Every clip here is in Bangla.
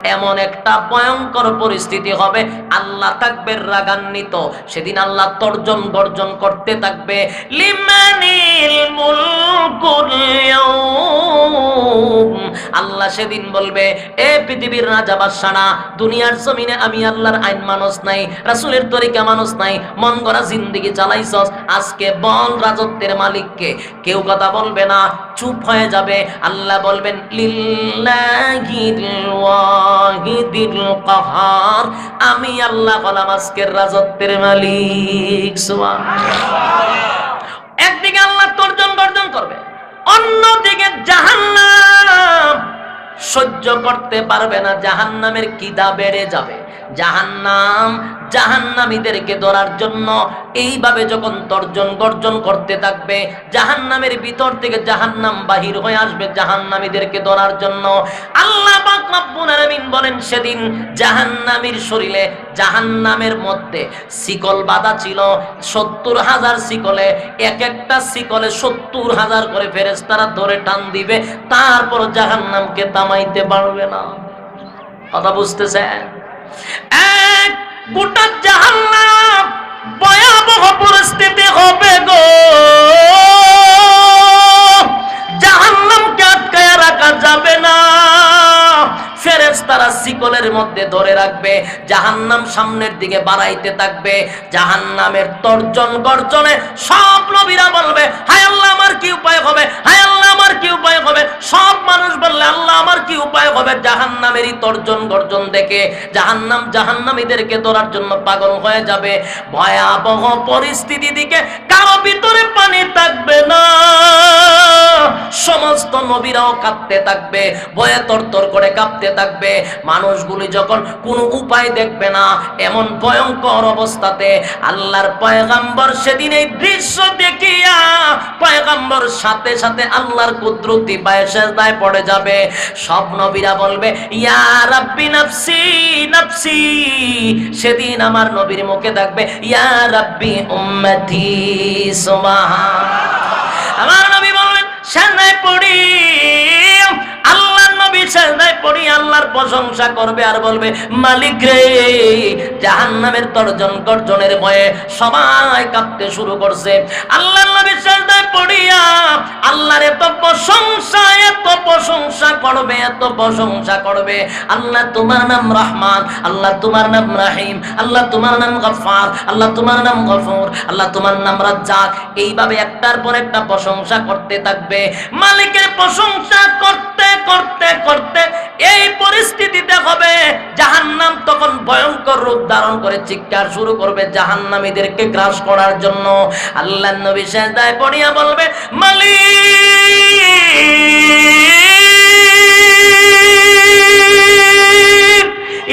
এমন একটা ভয়ঙ্কর পরিস্থিতি হবে, আল্লাহ থাকবে রাগান্বিত। সেদিন আল্লাহ তর্জন গর্জন করতে থাকবে, লিমানিল মুলকুল ইয়াউম। আল্লাহ সেদিন বলবে, এ পৃথিবীর রাজা বাদশারা, দুনিয়ার জমিনে আমি আল্লাহর আইন মানুষ নাই, রাসূলের তরিকা মানুষ নাই, মন গড়া জিন্দেগি চালাইছস, আজকে বল রাজত্বের মালিককে। কেউ কথা বলবে না, চুপ হয়ে যাবে। আল্লাহ বলবেন, লিল্লাহিল ওয়াহিদিল কাহার, আমি আল্লাহ হলাম আজকের রাজত্বের মালিক। সুবহানাল্লাহ। একদিকে আল্লাহ তর্জন গর্জন করবে, অন্যদিকে জাহান্নাম সহ্য করতে পারবে না, জাহান্নামের কিদা বেড়ে যাবে। জাহান্নামীদেরকে ধরার জন্য এইভাবে যখন তর্জন গর্জন করতে থাকবে, জাহান্নামের ভিতর থেকে জাহান্নাম বাহির হয়ে আসবে জাহান্নামীদেরকে ধরার জন্য। আল্লাহ পাক রব্বুল আলামিন বলেন, সেদিন জাহান্নামীর শরীরে, জাহান্নামের মধ্যে শিকল বাঁধা ছিল ৭০,০০০ শিকলে, এক একটা শিকলে ৭০,০০০ করে ফেরেশতারা ধরে টান দিবে, তারপর জাহান্নামকে থামাইতে পারবে না। কথা বুঝতেছেন? এক গোটা জাহান্নাম ভয়াবহ পরিস্থিতি হবে গো। জাহান্নামকে আটকায়া রাখা যাবে না, ফেরেশতারা শিকলের মধ্যে ধরে রাখবে, জাহান্নাম সামনের দিকে বাড়াইতে থাকবে। জাহান্নামের তর্জন গর্জনে সব নবীরা বলবে, হায় আল্লাহ আমার কি উপায় হবে, হায় আল্লাহ আমার কি উপায় হবে। সব মানুষ বললে, আল্লাহ আমার কি উপায় হবে। জাহান্নামেরই তর্জন গর্জন দেখে জাহান্নাম জাহান্নামীদেরকে ধরার জন্য পাগল হয়ে যাবে। ভয়াবহ পরিস্থিতি দিকে কারো ভিতরে পানি থাকবে না, সমস্ত নবীরাও কাঁপতে থাকবে, ভয়ে তরতর করে কাঁপতে থাকবে। মানুষগুলি যখন কোনো উপায় দেখবে না, এমন ভয়ঙ্কর অবস্থাতে আল্লাহর পয়গাম্বর সেদিন এই দৃশ্য দেখিয়া পয়গাম্বর সাথে সাথে আল্লাহর কুদরতি পায়ে সেজদায় পড়ে যাবে। সব নবীরা বলবে, ইয়া রাব্বি নাফসি নাফসি। সেদিন আমার নবীর মুখে থাকবে, ইয়া রাব্বি উম্মতি। সুবহানাল্লাহ। আমার নবী বলবেন, সেজদায় পড়ি, আল্লাহর নবী সেজদায় পড়ি আল্লাহর প্রশংসা করবে আর বলবে, মালিক রে। জাহান্নামের তর্জন গর্জনের ভয়ে সবাই কাঁপতে শুরু করছে। আল্লাহর নবী সেজদায় পড়িয়া আল্লাহর এত প্রশংসা করবে, এত প্রশংসা করবে। আল্লাহ তোমার নাম রহমান, আল্লাহ তোমার নাম রাহিম, আল্লাহ তোমার নাম গফফার, আল্লাহ তোমার নাম গফুর, আল্লাহ তোমার নাম রাজ্জাক। এইভাবে একটার পর একটা প্রশংসা করতে থাকবে। মালিকের প্রশংসা করতে করতে করতে এই পরিস্থিতিতে হবে, জাহান্নাম তখন ভয়ঙ্কর রূপ ধারণ করে চিৎকার শুরু করবে জাহান্নামীদেরকে গ্রাস করার জন্য। আল্লাহর নবী সেজদায় পড়িয়া বলবে, মালিক,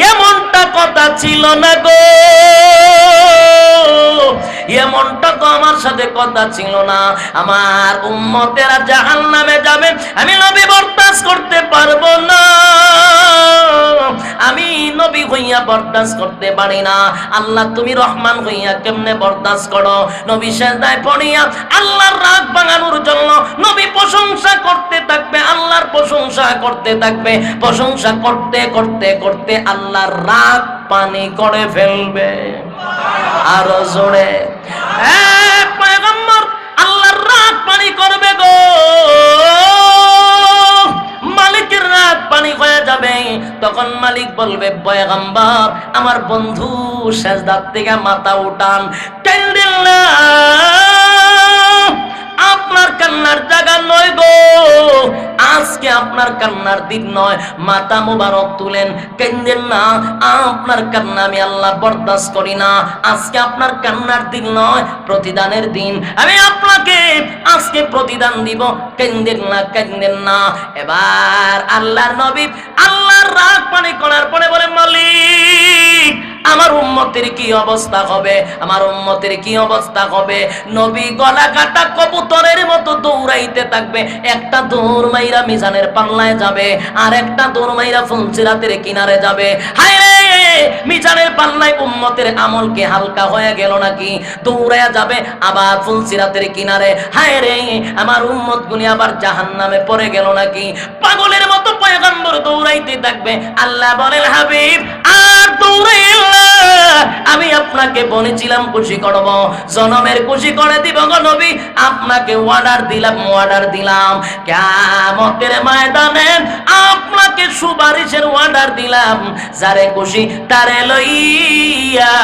এমনটা কথা ছিল না গো, এমনটা তো আমার সাথে কথা ছিল না। আমার উম্মতেরা জাহান্নামে যাবে, আমি নবী বরদাস্ত করতে পারবো না, আমি নবী হইয়া বরদাস্ত করতে পারি না। আল্লাহ তুমি রহমান হইয়া কেমনে বরদাস্ত করো। নবী সেজদায় পড়িয়া আল্লাহর রাগ ভাঙানোর জন্য নবী প্রশংসা করতে থাকবে, আল্লাহর প্রশংসা করতে থাকবে। প্রশংসা করতে করতে করতে আল্লাহর রাগ পানি করে ফেলবে। আরো জোরে, পয়গম্বর আল্লাহর রাগ পানি করবে গো, মালিকের রাগ পানি হয়ে যাবে। তখন মালিক বলবে, পয়গম্বর আমার বন্ধু সেজদার থেকে মাথা উঠান, কান্দেন না, আপনার কান্নার জায়গা নয় গো, আজকে আপনার কান্নার দিন নয়। মাথা মুবারক তুলেন, কান্দেন না, আপনার কান্না আমি আল্লাহ বরদাস্ত করি না। আজকে আপনার কান্নার দিন নয়, প্রতিদানের দিন। আমি আপনাকে আজকে প্রতিদান দিব, কান্দেন না, কান্দেন না। এবার আল্লাহর নবী আল্লাহর রাগ পানি করার পরে বলে, মালিক আমার উম্মতের কি অবস্থা হবে, আমার উম্মতের কি অবস্থা হবে। নবী গলা কাটা কবুতরের মতো দৌড়াইতে থাকবে। একটা দৌড় মাইরা মিজানের পাল্লায় যাবে, আর একটা দৌড় মাইরা ফুলসিরাতের কিনারে যাবে। হায় রে, মিজানের পাল্লায় উম্মতের আমল কি হালকা হয়ে গেল নাকি? দৌড়ায়া যাবে আবার ফুলসিরাতের কিনারে। হায় রে, আমার উম্মত গুলি আবার জাহান্নামে পড়ে গেল নাকি? পাগলের মতো পয়গম্বর দৌড়াইতে থাকবে। আল্লাহ বলেন হাবিব আর দৌড়াইও না, আমি আপনাকে বলেছিলাম খুশি করব, জনমের খুশি করে দিব গো নবী। আপনাকে অর্ডার দিলাম কিয়ামতের ময়দানে আপনাকে সুপারিশের অর্ডার দিলাম। যারে খুশি তারে লইয়া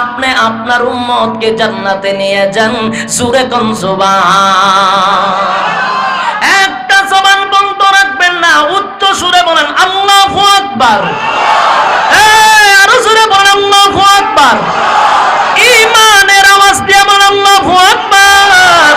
আপনি আপনার উম্মতকে জান্নাতে নিয়ে যান। সূরা কোন সুবহান। একটা জবান বন্ধ রাখবেন না, উচ্চ সুরে বলেন আল্লাহু আকবার। আরো সুরে বলেন আল্লাহু আকবার। ঈমানের আওয়াজ দিয়ে বলেন আল্লাহু আকবার।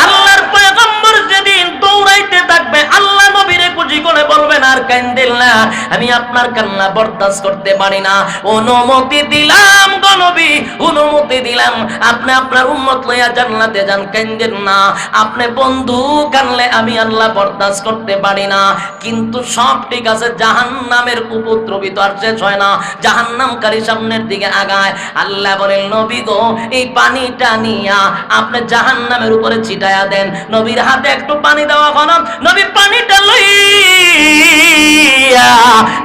আল্লাহর পয়গম্বর যেদিন দৌড়াইতে থাকবে আল্লাহ নবীরে খুশি করে বলবেন আর কান্দেন না, আমি আপনার কান্না বরদাস্ত করতে পারি না, অনুমতি দিলাম গো নবী, অনুমতি দিলাম, আপনি আপনার উম্মত লইয়া জান্নাতে যান, কান্দেন না। আপনি বন্ধু কানলে আমি আল্লাহ বরদাস্ত করতে পারি না। কিন্তু সব ঠিক আছে, জাহান্নামের উপদ্রবী তো আর শেষ হয় না, জাহান্নামকারী সামনের দিকে আগায়। আল্লাহ বলেন নবী গো এই পানিটা নিয়া আপনি জাহান্নামের উপরে ছিটায়া দেন। নবীর হাতে একটু পানি দেওয়া হলো, নবী পানিটা লইয়া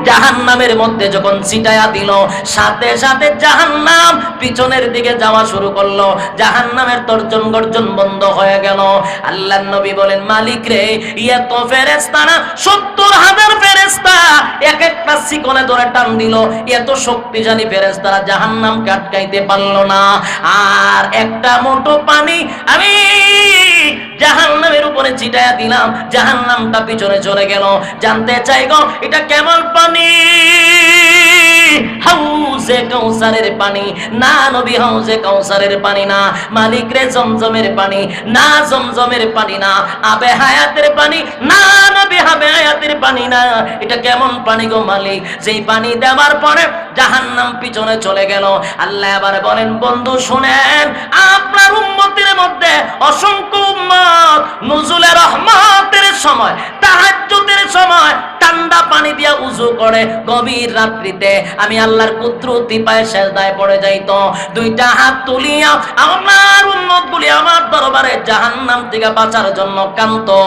জাহান্নামের মধ্যে যখন ছিটায়া দিল, সাথে সাথে জাহান্নাম পিছনের দিকে যাওয়া শুরু করলো, জাহান্নামের তর্জন গর্জন বন্ধ হয়ে গেল। আল্লাহর নবী বলেন মালিক রে, এত ফেরেশতা না 70,000 ফেরেশতা এক একটা শিকলে ধরে টান দিল, এত শক্তিশালী ফেরেশতারা জাহান্নামকে আটকাইতে পারলো না। আর একটা মোটো পানি আমি জাহান্নামের উপরে ছিটায়া দিলাম, জাহান্নামটা পিছনে চলে গেল। জানতে চাই গো এটা কেমন পানি? হাউজে কাউসারের পানি না নবী, হাউজে কাউসারের পানি না। মালিক রে জমজমের পানি না, জমজমের পানি না। আবে হায়াতের পানি না নবী, আবে হায়াতের পানি না। এটা কেমন পানি গো মালিক? যেই পানি দেওয়ার পরে জাহান্নাম পিছনে চলে গেল। আল্লাহ এবারে বলেন বন্ধু শুনেন, আপনার উম্মতের মধ্যে অসংখ্য উম্মত নুজুলে রহমতের সময়, তাহাজ্জুদের সময় ঠান্ডা পানি দিয়া উযু করে গভীর রাত্রিতে, আমি আল্লাহর কুদরতি পায়ে সেজদায় পড়ে যাইতো, দুইটা হাত তুলিয়া আমার উম্মতগুলি আমার দরবারে জাহান্নাম থেকে বাঁচার জন্য কাঁদতো,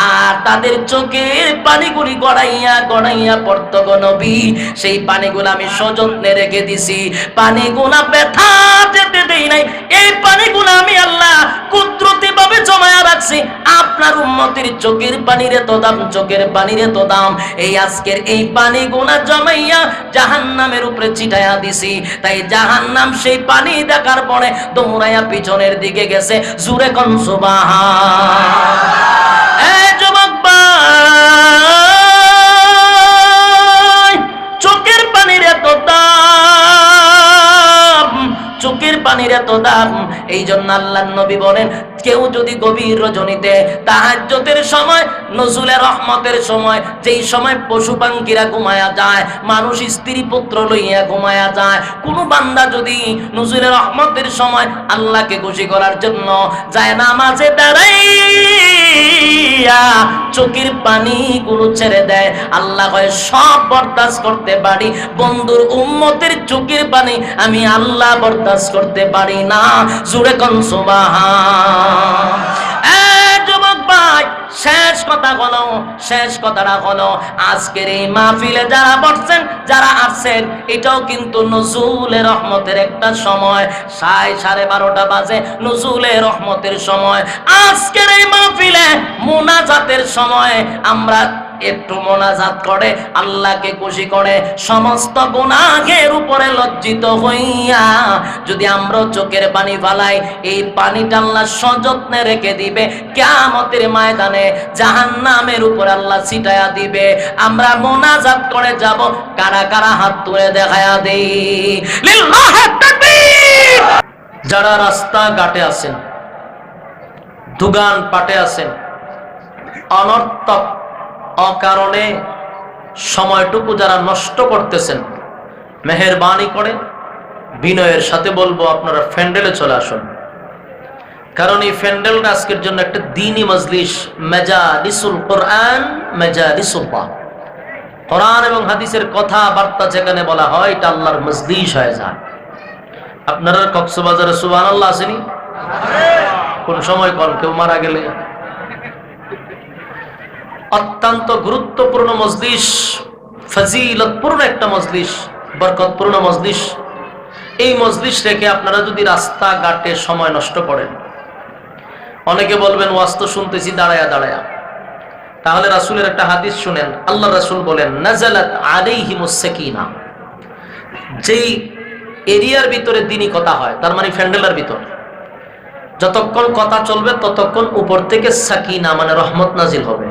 আর তাদের চোখের পানিগুলি গড়াইয়া গড়াইয়া পড়তো গো নবী। সেই পানিগুলো আমি সযত্নে রেখে দিছি, পানিগুলা ব্যথা যেতে দেই নাই, এই পানিগুলো আমি আল্লাহ কুদরতি ভাবে জমায়া রাখছি। আপনার উম্মতের চোখের পানির এত দাম, চোখের পানির এত দাম, এই আজকের এই পানিগুলা জমাইয়া জাহান্নামের উপরে ছিটাইয়া দিছি। তাই জাহান্নাম সেই পানি দেখার পরে দৌড়াইয়া পিছনের দিকে গেছে। জুরে কোন সুবহান। এই যুবক ভাই, চোখের পানির এত দাম, চোখের পানির এত দাম। এই জন্য আল্লাহর নবী বলেন কেউ যদি গভীর রজনীতে তাহাজ্জুদের সময়, নজুলে রহমতের সময়, যেই সময় পশু পাখিরা ঘুমায়া যায়, মানুষ স্ত্রী পুত্র লইয়া ঘুমায়া যায়, কোন বান্দা যদি নজুলে রহমতের সময় আল্লাহকে খুশি করার জন্য যায় নামাজে দাঁড়াইয়া চোখের পানি গুলো ছেড়ে দেয়, আল্লাহ কয় সব বরদাস্ত করতে পারি, বন্ধুর উম্মতের চোখের পানি আমি আল্লাহ বরদাস্ত করতে পারি না। জোরে কোন সুবহান। যুবক ভাই, শেষ কথা হলো, শেষ কথাটা হলো আজকের এই মাহফিলে যারা বসছেন, যারা আসছেন, এটাও কিন্তু নজুলে রহমতের একটা সময়। 12:30 বাজে নজুলে রহমতের সময়। আজকের এই মাহফিলে মুনাজাতের সময়। আমরা একটু মোনাজাত করে আল্লাহকে খুশি করে সমস্ত গুনাহের উপরে লজ্জিত হইয়া যদি আমরা চোখের পানি ফালাই, এই পানিটা আল্লাহ সযত্নে রেখে দিবে, কিয়ামতের ময়দানে জাহান্নামের উপর আল্লাহ ছিটায়া দিবে। আমরা মোনাজাত করে যাব, কারা কারা হাত তুলে দেখায়া দেই লিল্লাহি তাকবীর। যারা রাস্তা ঘাটে আছেন, দোকান পাটে আছেন, অনর্থক অকারণে সময়টুকু যারা নষ্ট করতেছেন, মেহেরবানি করে বিনয়ের সাথে বলবো আপনারা ফ্যান্ডেলে চলে আসুন। কারণ এই ফ্যান্ডেলটা আজকের জন্য একটা দ্বীনি মজলিস, মেজালিসুল কোরআন, মেজালিসুল্লাহ। কোরআন এবং হাদিসের কথা বার্তা যেখানে বলা হয়, এটা আল্লাহর মজলিস হয়ে যায়। আপনারা কক্সবাজারে সুবহানাল্লাহ আসেনি? কোন সময় কোন কেউ মারা গেলে অত্যন্ত গুরুত্বপূর্ণ মজলিস, ফজিলতপূর্ণ একটা মজলিস, বরকতপূর্ণ মজলিস। এই মজলিস রেখে আপনারা যদি রাস্তাঘাটে সময় নষ্ট করেন, অনেকে বলবেন ওয়াজ তো শুনতেছি দাঁড়ায়া দাঁড়ায়া, তাহলে রাসূলের একটা হাদিস শুনেন। আল্লাহ রাসূল বলেন, নাযালাত আলাইহিমুস সাকিনা, যেই এরিয়ার ভিতরে দিনই কথা হয়, তার মানে ফ্যান্ডেলার ভিতর যতক্ষণ কথা চলবে ততক্ষণ উপর থেকে সাকিনা মানে রহমত নাজিল হবে।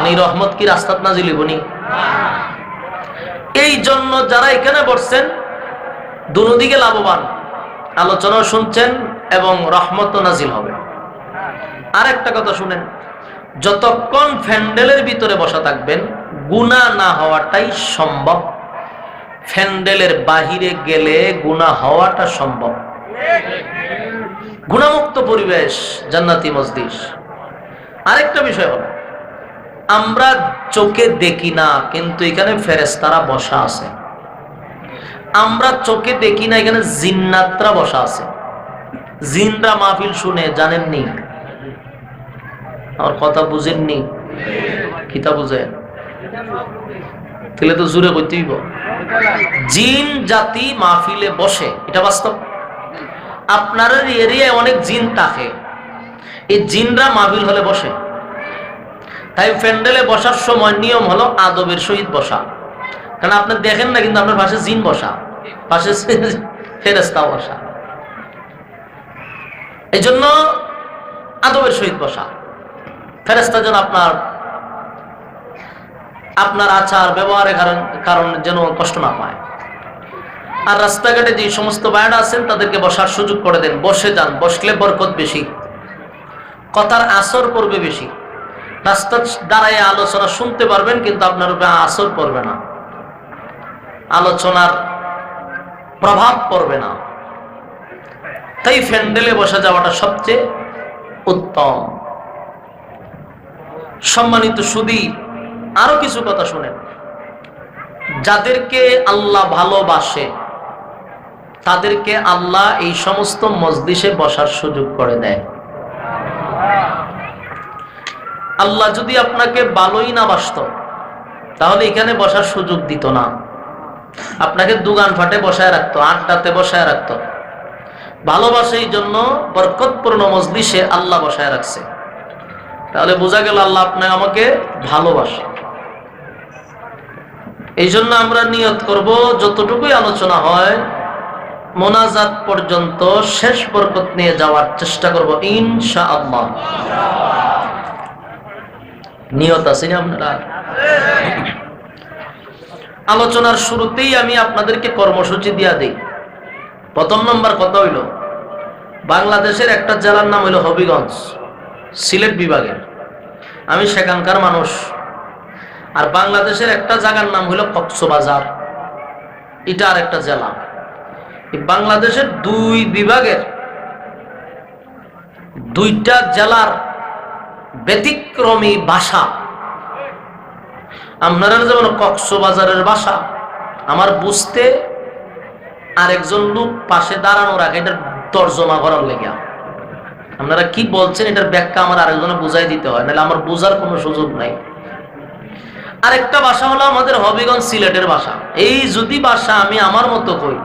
এই রহমত কি রাস্তাত নাজিল হইবনি? এই জন্য যারা এখানে বসছেন দুদিকে লাভবান, আলোচনাও শুনছেন এবং রহমতও নাজিল হবে। আর একটা কথা শুনেন, যতক্ষণ ফ্যান্ডেলের ভিতরে বসা থাকবেন গুনাহ না হওয়াটাই সম্ভব, ফ্যান্ডেলের বাহিরে গেলে গুনাহ হওয়াটা সম্ভব। গুনাহমুক্ত পরিবেশ জান্নাতি মজলিস। আরেকটা বিষয় হলো, আমরা চোখে দেখি না কিন্তু এখানে ফেরেশতারা বসা আছে। আমরা চোখে দেখি না, এখানে জিন্নাতরা বসা আছে। জিনরা মাহফিল শুনে, জানেননি? আমার কথা বুঝেননি? কিতা বুঝেন? তাহলে তো জোরে কইতেই হইব। জিন জাতি মাহফিলে বসে, এটা বাস্তব। আপনার এরিয়ায় অনেক জিন থাকে, এই জিনরা মাহফিল হলে বসে। তাই প্যান্ডেলে বসার সময় নিয়ম হলো আদবের সহিত বসা। কারণ আপনি দেখেন না, কিন্তু আপনার পাশে জিন বসা, পাশে ফেরেশতা বসা। এই জন্য আদবের সহিত বসা। ফেরেশতা যেন আপনার আচার ব্যবহারের কারণ যেন কষ্ট না পায়। আর রাস্তাঘাটে যে সমস্ত ভাইরা আছেন তাদেরকে বসার সুযোগ করে দেন, বসে যান। বসলে বরকত বেশি, কথার আসর পড়বে বেশি। রাস্তা দাঁড়ায় আলোচনা শুনতে পারবেন, কিন্তু আপনার উপরে আসর পড়বে না, আলোচনার প্রভাব পড়বে না। তাই ফ্যান্ডেলে বসা যাওয়াটা সবচেয়ে উত্তম। সম্মানিত সুধী, আরো কিছু কথা শুনেন। যাদেরকে আল্লাহ ভালোবাসে তাদেরকে আল্লাহ এই সমস্ত মজলিসে বসার সুযোগ করে দেয়। আল্লাহ যদি আপনাকে ভালোই না বাসত তাহলে এখানে বসার সুযোগ দিত না, আপনাকে দোকান ফাটে বসায় রাখতো, আড্ডাতে বসায় রাখতো। ভালোবাসে এই জন্য বরকতপূর্ণ মজলিসে আল্লাহ বসায় রাখছে। তাহলে বোঝা গেল আল্লাহ আপনাকে আমাকে ভালোবাসে। এই জন্য আমরা নিয়ত করব, যতটুকুই আলোচনা হয় মোনাজাত পর্যন্ত শেষ বরকত নিয়ে যাওয়ার চেষ্টা করব ইনশাআল্লাহ। নিয়ত আছে না আপনারা? আলোচনার শুরুতেই আমি আপনাদেরকে কর্মসূচি দিয়া দিই। প্রথম নম্বর কথা হইল, বাংলাদেশের একটা জেলার নাম হইল হবিগঞ্জ, সিলেট বিভাগের। আমি সেখানকার মানুষ। আর বাংলাদেশের একটা জায়গার নাম হইল কক্সবাজার, এটা আর একটা জেলা। বাংলাদেশের দুই বিভাগের দুইটা জেলার ব্যতিক্রমী ভাষা। আপনারা যেমন কক্সবাজারের ভাষা আমার বুঝতে আরেকজন লোক পাশে দাঁড়ানো রাখে, এটার তর্জমা করার লেগে। আপনারা কি বলছেন এটার ব্যাখ্যা আমার আরেকজনে বুঝাই দিতে হয়, নাহলে আমার বোঝার কোনো সুযোগ নাই। আরেকটা ভাষা হলো আমাদের হবিগঞ্জ সিলেটের ভাষা। এই যদি ভাষা আমি আমার মতো কই,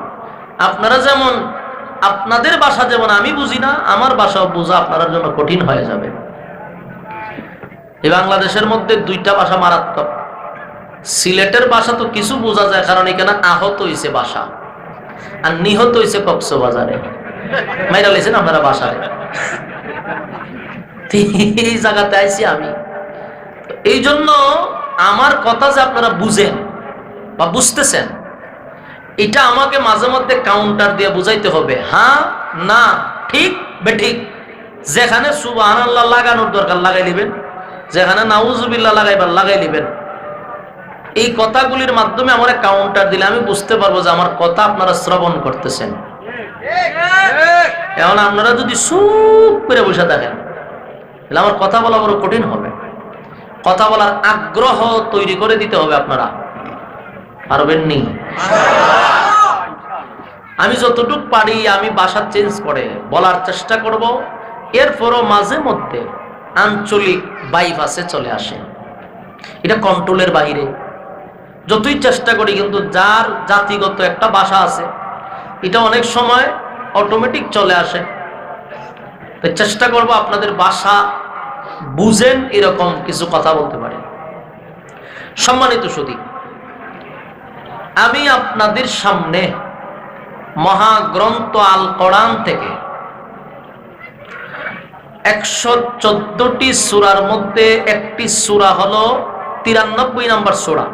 আপনারা যেমন আপনাদের ভাষা যেমন আমি বুঝি না, আমার ভাষাও বোঝা আপনার জন্য কঠিন হয়ে যাবে। এই বাংলাদেশের মধ্যে দুইটা ভাষা মারাত্মক। সিলেটের ভাষা তো কিছু বোঝা যায়, কারণ এখানে আহত হইছে ভাষা, আর নিহত হইছে কক্সবাজারে। মাইরা লেছেন আপনারা ভাষায়, এই জায়গাতে আইছি আমি। এই জন্য আমার কথা যে আপনারা বুঝেন বা বুঝতেছেন, এটা আমাকে মাঝে মধ্যে কাউন্টার দিয়ে বুঝাইতে হবে। হ্যাঁ না, ঠিক বেঠিক। যেখানে সুবহানাল্লাহ লাগানোর দরকার লাগাই দিবেন, যেখানে নাউজুবিল্লাহ লাগাইবার লাগাই দিবেন। এই কথাগুলির মাধ্যমে আমার কাউন্টার দিলে আমি বুঝতে পারবো যে আমার কথা আপনারা শ্রবণ করতেছেন। এখন আপনারা যদি চুপ করে বসে থাকেন তাহলে আমার কথা বলা বড় কঠিন হবে। কথা বলার আগ্রহ তৈরি করে দিতে হবে। আপনারা পারবেননি? আমি যতটুকু পারি আমি ভাষা চেঞ্জ করে বলার চেষ্টা করব। এরপরও মাঝে মধ্যে আঞ্চলিক বাইপাসে চলে আসে। এটা কন্ট্রোলের বাইরে। যতই চেষ্টা করি কিন্তু যার জাতিগত একটা ভাষা আছে এটা অনেক সময় অটোমেটিক চলে আসে। তো চেষ্টা করব আপনাদের ভাষা বুঝেন এরকম কিছু কথা বলতে পারি। সম্মানিত সুধী, আমি আপনাদের সামনে মহাগ্রন্থ আল কোরআন থেকে 114টি সূরার মধ্যে একটি সূরা হলো 93 নম্বর সূরা,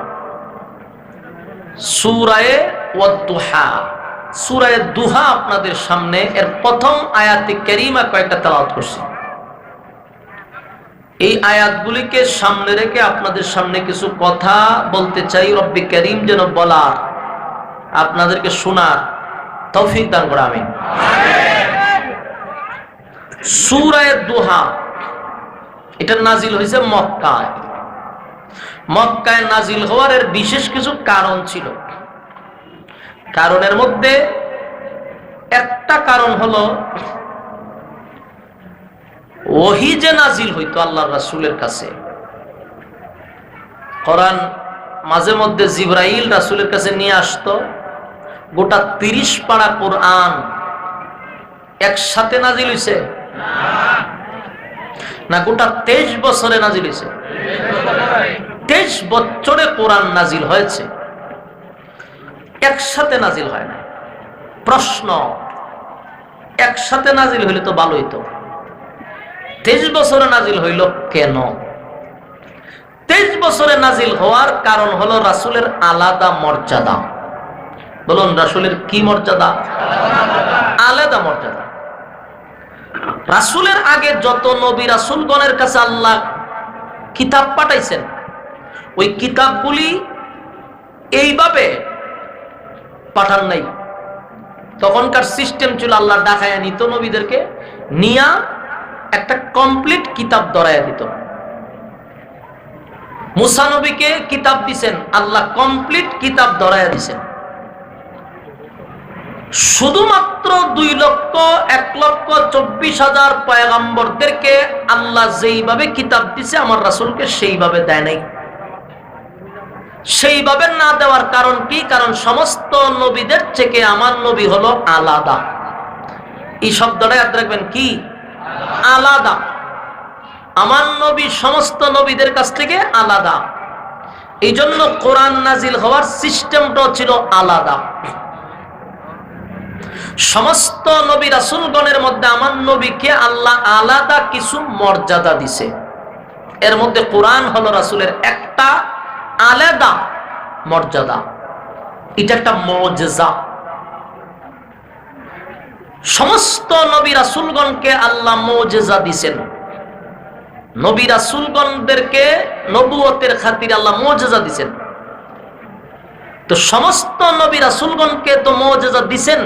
সূরায়ে ওয়াদ-দুহা। সূরায়ে দুহা আপনাদের সামনে এর প্রথম আয়াতে কারিমা কয়েকটা তেলাওয়াত করছি। এই আয়াতগুলিকে সামনে রেখে আপনাদের সামনে কিছু কথা বলতে চাই। রব্বি কারীম যেন বলার আপনাদেরকে শোনার তৌফিক দান করে, আমিন। সূরায়ে দুহা এটা নাজিল হয়েছে মক্কায়। মক্কায় নাজিল হওয়ার এর বিশেষ কিছু কারণ ছিল। কারণের মধ্যে একটা কারণ হলো ওহী যে নাজিল হইতো আল্লাহর রাসূলের কাছে। কোরআন মাঝে মধ্যে জিবরাইল রাসূলের কাছে নিয়ে আসতো। গোটা 30 পারা কোরআন একসাথে নাজিল হইছে না, গোটা 23 বছরে নাজিল হইছে। 23 বছরে কোরআন নাজিল হয়েছে, একসাথে নাজিল হয় না। প্রশ্ন, একসাথে নাজিল হইলে তো ভালো হইতো, 23 বছরে নাজিল হইল কেন? 23 বছরে নাজিল হওয়ার কারণ হলো রাসূলের আলাদা মর্যাদা। বলুন, রাসূলের কি মর্যাদা? আলাদা মর্যাদা। রাসূলের আগে যত নবী রাসূলগণের কাছে আল্লাহ কিতাব পাঠাইছেন, ওই কিতাবগুলি এইভাবে পাঠান নাই। তখনকার সিস্টেম ছিল আল্লাহ ডাকায়া নিত নবীদেরকে, নিয়া একটা কমপ্লিট কিতাব ধরাইয়া দিত। মুসা নবীকে কিতাব দিছেন, আল্লাহ কমপ্লিট কিতাব ধরাইয়া দিছেন। শুধুমাত্র 2,01,24,000 পয়গম্বরদেরকে আল্লাহ যেইভাবে কিতাব দিছে আমার রাসূলকে সেইভাবে দেয় নাই। সেইভাবে না দেওয়ার কারণ কি? কারণ সমস্ত নবীদের থেকে আমার নবী হলো আলাদা। এই শব্দটা ইয়াদ রাখবেন, কি? আলাদা। আমার নবী সমস্ত নবীদের কাছ থেকে আলাদা। এই জন্য কোরআন নাজিল হওয়ার সিস্টেমটাও ছিল আলাদা। সমস্ত নবী রাসূলগণের মধ্যে আমার নবীকে আল্লাহ আলাদা কিছু মর্যাদা দিছে। এর মধ্যে কোরআন হলো রাসূলের একটা আলাদা মর্যাদা। এটা একটা মুজিজা। সমস্ত নবী রাসূলগণকে আল্লাহ মুজিজা দিছেন। নবী রাসূলগণদেরকে নবুয়তের খাতিরে আল্লাহ মুজিজা দিছেন। তো সমস্ত নবী রাসূলগণকে তো মুজিজা দিছেন,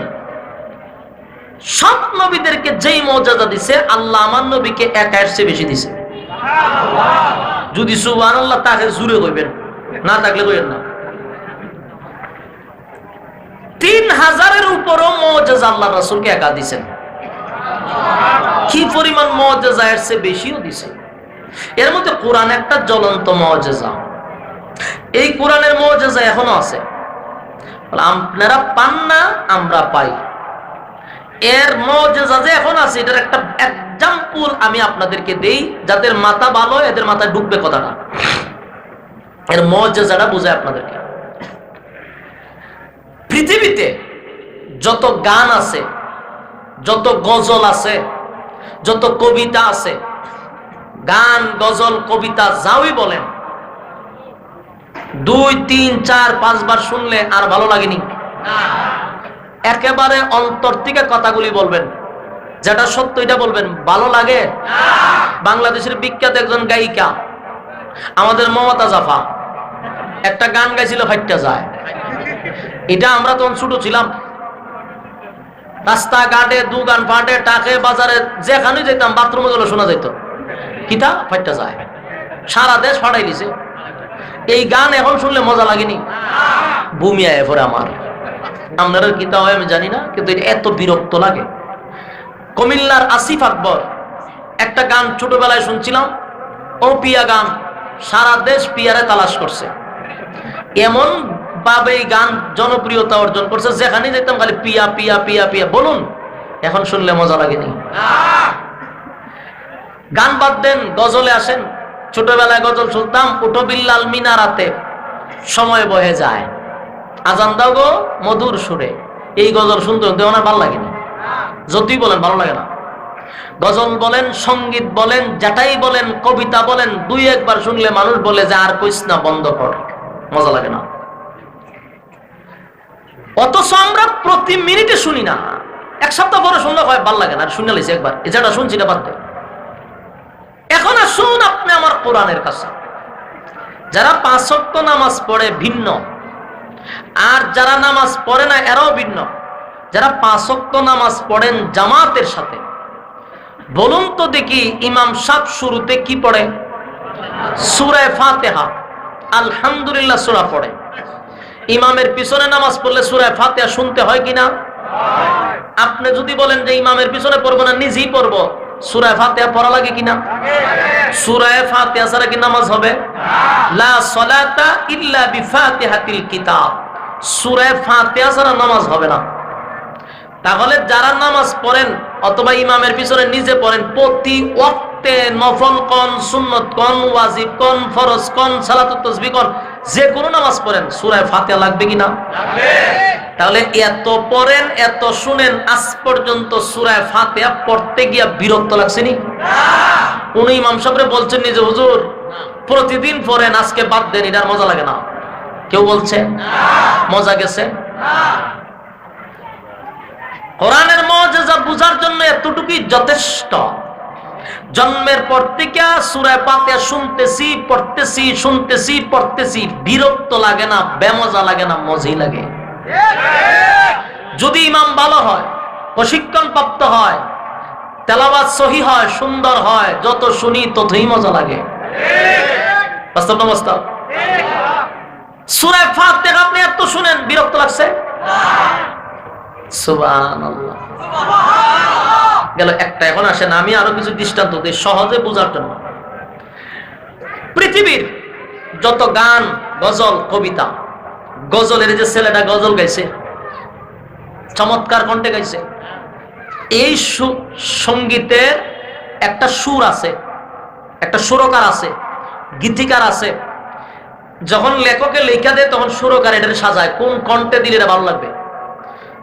সব নবীদেরকে যেই মুজিজা দিছে আল্লাহ আমার নবীকে একের চেয়ে বেশি দিছে। যদি সুবহানাল্লাহ তাকে জুড়ে কইবেন, না থাকলে কইবেন না। 3000-এর উপরও মুজিজা আল্লাহ রাসূলকে একা দিছেন। কি পরিমাণ মুজিজা, এর চেয়ে বেশিও দিছে। এর মধ্যে কোরআন একটা জ্বলন্ত মুজিজা। এই কোরআনের মুজিজা এখনো আছে, আপনারা পান না, আমরা পাই। এর মুজিজা যে এখন আছে, এটার একটা এক্সাম্পল আমি আপনাদেরকে দেই, যাদের মাথা ভালো এদের মাথায় ঢুকবে কথাটা। এর মুজিজাটা বুঝায় আপনাদেরকে। পৃথিবীতে যত গান আছে, যত গজল আছে, যত কবিতা আছে, গান গজল কবিতা যাওই বলেন, 2, 3, 4, 5 বার শুনলে আর ভালো লাগেনি। একেবারে অন্তর থেকে কথাগুলি বলবেন, যেটা সত্য এটা বলবেন। ভালো লাগে? বাংলাদেশের বিখ্যাত একজন গায়িকা আমাদের মমতা জাফা একটা গান গাইছিল, ফাইটটা যায়। এটা আমরা তখন ছোট ছিলাম, রাস্তাঘাটে দোকান ফাটে টাকে বাজারে যেখানে যেতাম বাথরুমে গেলে শোনা যেত, কিতা ফাইটটা যায়। সারা দেশ ফাটাই দিছে। এই গান এখন শুনলে মজা লাগেনি? ভূমি আয় পরে আমার। আপনারা কিতা হয় আমি জানি না, কিন্তু এত বিরক্ত লাগে। কুমিল্লার আসিফ আকবর একটা গান ছোটবেলায় শুনছিলাম, ও পিয়া গান, সারা দেশ পিয়ারে তালাশ করছে। এমন ভাবে এই গান জনপ্রিয়তা অর্জন করছে, যেখানে যেতাম খালি পিয়া পিয়া পিয়া পিয়া। বলুন এখন শুনলে মজা লাগেনি? গান বাদ দেন, গজলে আসেন। ছোটবেলায় গজল শুনতাম, উঠো বিল্লাল মিনারাতে, সময় বহে যায়, আজান দাও গো মধুর সুরে। এই গজল শুনতে শুনতে ওনার ভালো লাগে না, যতই বলেন ভালো লাগে না। গজল বলেন, সঙ্গীত বলেন, যেটাই বলেন, কবিতা বলেন, দুই একবার শুনলে মানুষ বলে যে আর কইস না, বন্ধ কর, মজা লাগে না। অথচ আমরা প্রতি মিনিটে শুনি না, এক সপ্তাহ পরে শুনলে হয় ভালো লাগে না, আর শুনে লাইছি একবার, এ যেটা শুনছি না বাদ দে। এখন আসুন আপনি আমার কোরআনের কাছে। যারা 5 ওয়াক্ত নামাজ পড়ে ভিন্ন, আর যারা নামাজ পড়ে না এরাও ভিন্ন। যারা 5 ওয়াক্ত নামাজ পড়েন জামাতের সাথে, বলুন তো দেখি ইমাম সাহেব শুরুতে কি পড়ে? সূরা ফাতিহা, আলহামদুলিল্লাহ সূরা পড়ে। ইমামের পিছনে নামাজ পড়লে সূরা ফাতিহা শুনতে হয় কিনা? আপনি যদি বলেন যে ইমামের পিছনে পড়বো না, নিজেই পড়বো, সূরা ফাতিহা পড়া লাগে কিনা? সূরা ফাতিহা ছাড়া কি নামাজ হবে? লা সালাতা ইল্লা বিফাতিহাতিল কিতাব, সূরা ফাতিহা ছাড়া নামাজ হবে না। তাহলে যারা নামাজ পড়েন অথবা ইমামের পিছনে নিজে পড়েন, প্রতি ওয়াক্তে নফল কোন, সুন্নত কোন, ওয়াজিব কোন, ফরজ কোন, সালাতুত তাসবিহ কোন, যে কোনো নামাজ পড়েন সূরা ফাতিহা লাগবে কিনা? লাগবে। তাহলে এত পড়েন, এত শুনেন, আজ পর্যন্ত সূরা ফাতিহা পড়তে গিয়া বিরক্ত লাগছেনি? না। কোন ইমাম সাহেবরে বলছেন নিজে, হুজুর প্রতিদিন পড়েন, আজকে বাদ দেন, এটার মজা লাগে না? কেউ বলছে? না। মজা গেছে? না। কোরআনের মুজিজা বুঝার জন্য এতটুকুই যথেষ্ট। জন্মের পর থেকে সূরা ফাতিহা শুনতেছি, পড়তেছি, শুনতেছি, পড়তেছি, বিরক্ত লাগে না, বেমজা লাগে না, মজাই লাগে। যদি ইমাম ভালো হয়, প্রশিক্ষণ প্রাপ্ত হয়, তেলাওয়াত সহিহ হয়, সুন্দর হয়, যত শুনি ততই মজা লাগে। বাস্তব না বাস্তব? সূরা ফাতিহা আপনি এত শুনেন, বিরক্ত লাগছে? সুবহানাল্লাহ। গেল একটা। এখন আসেন আমি আরো কিছু দৃষ্টান্ত দিই সহজে বোঝার জন্য। পৃথিবীর যত গান, গজল, কবিতা, গজলের যে ছেলেটা গজল গাইছে, চমৎকার কণ্ঠে গাইছে, এই সঙ্গীতের একটা সুর আছে, একটা সুরকার আছে, গীতিকার আছে। যখন লেখকে লেখা দেয় তখন সুরকার এটা সাজায় কোন কণ্ঠে দিলে এটা ভালো লাগবে।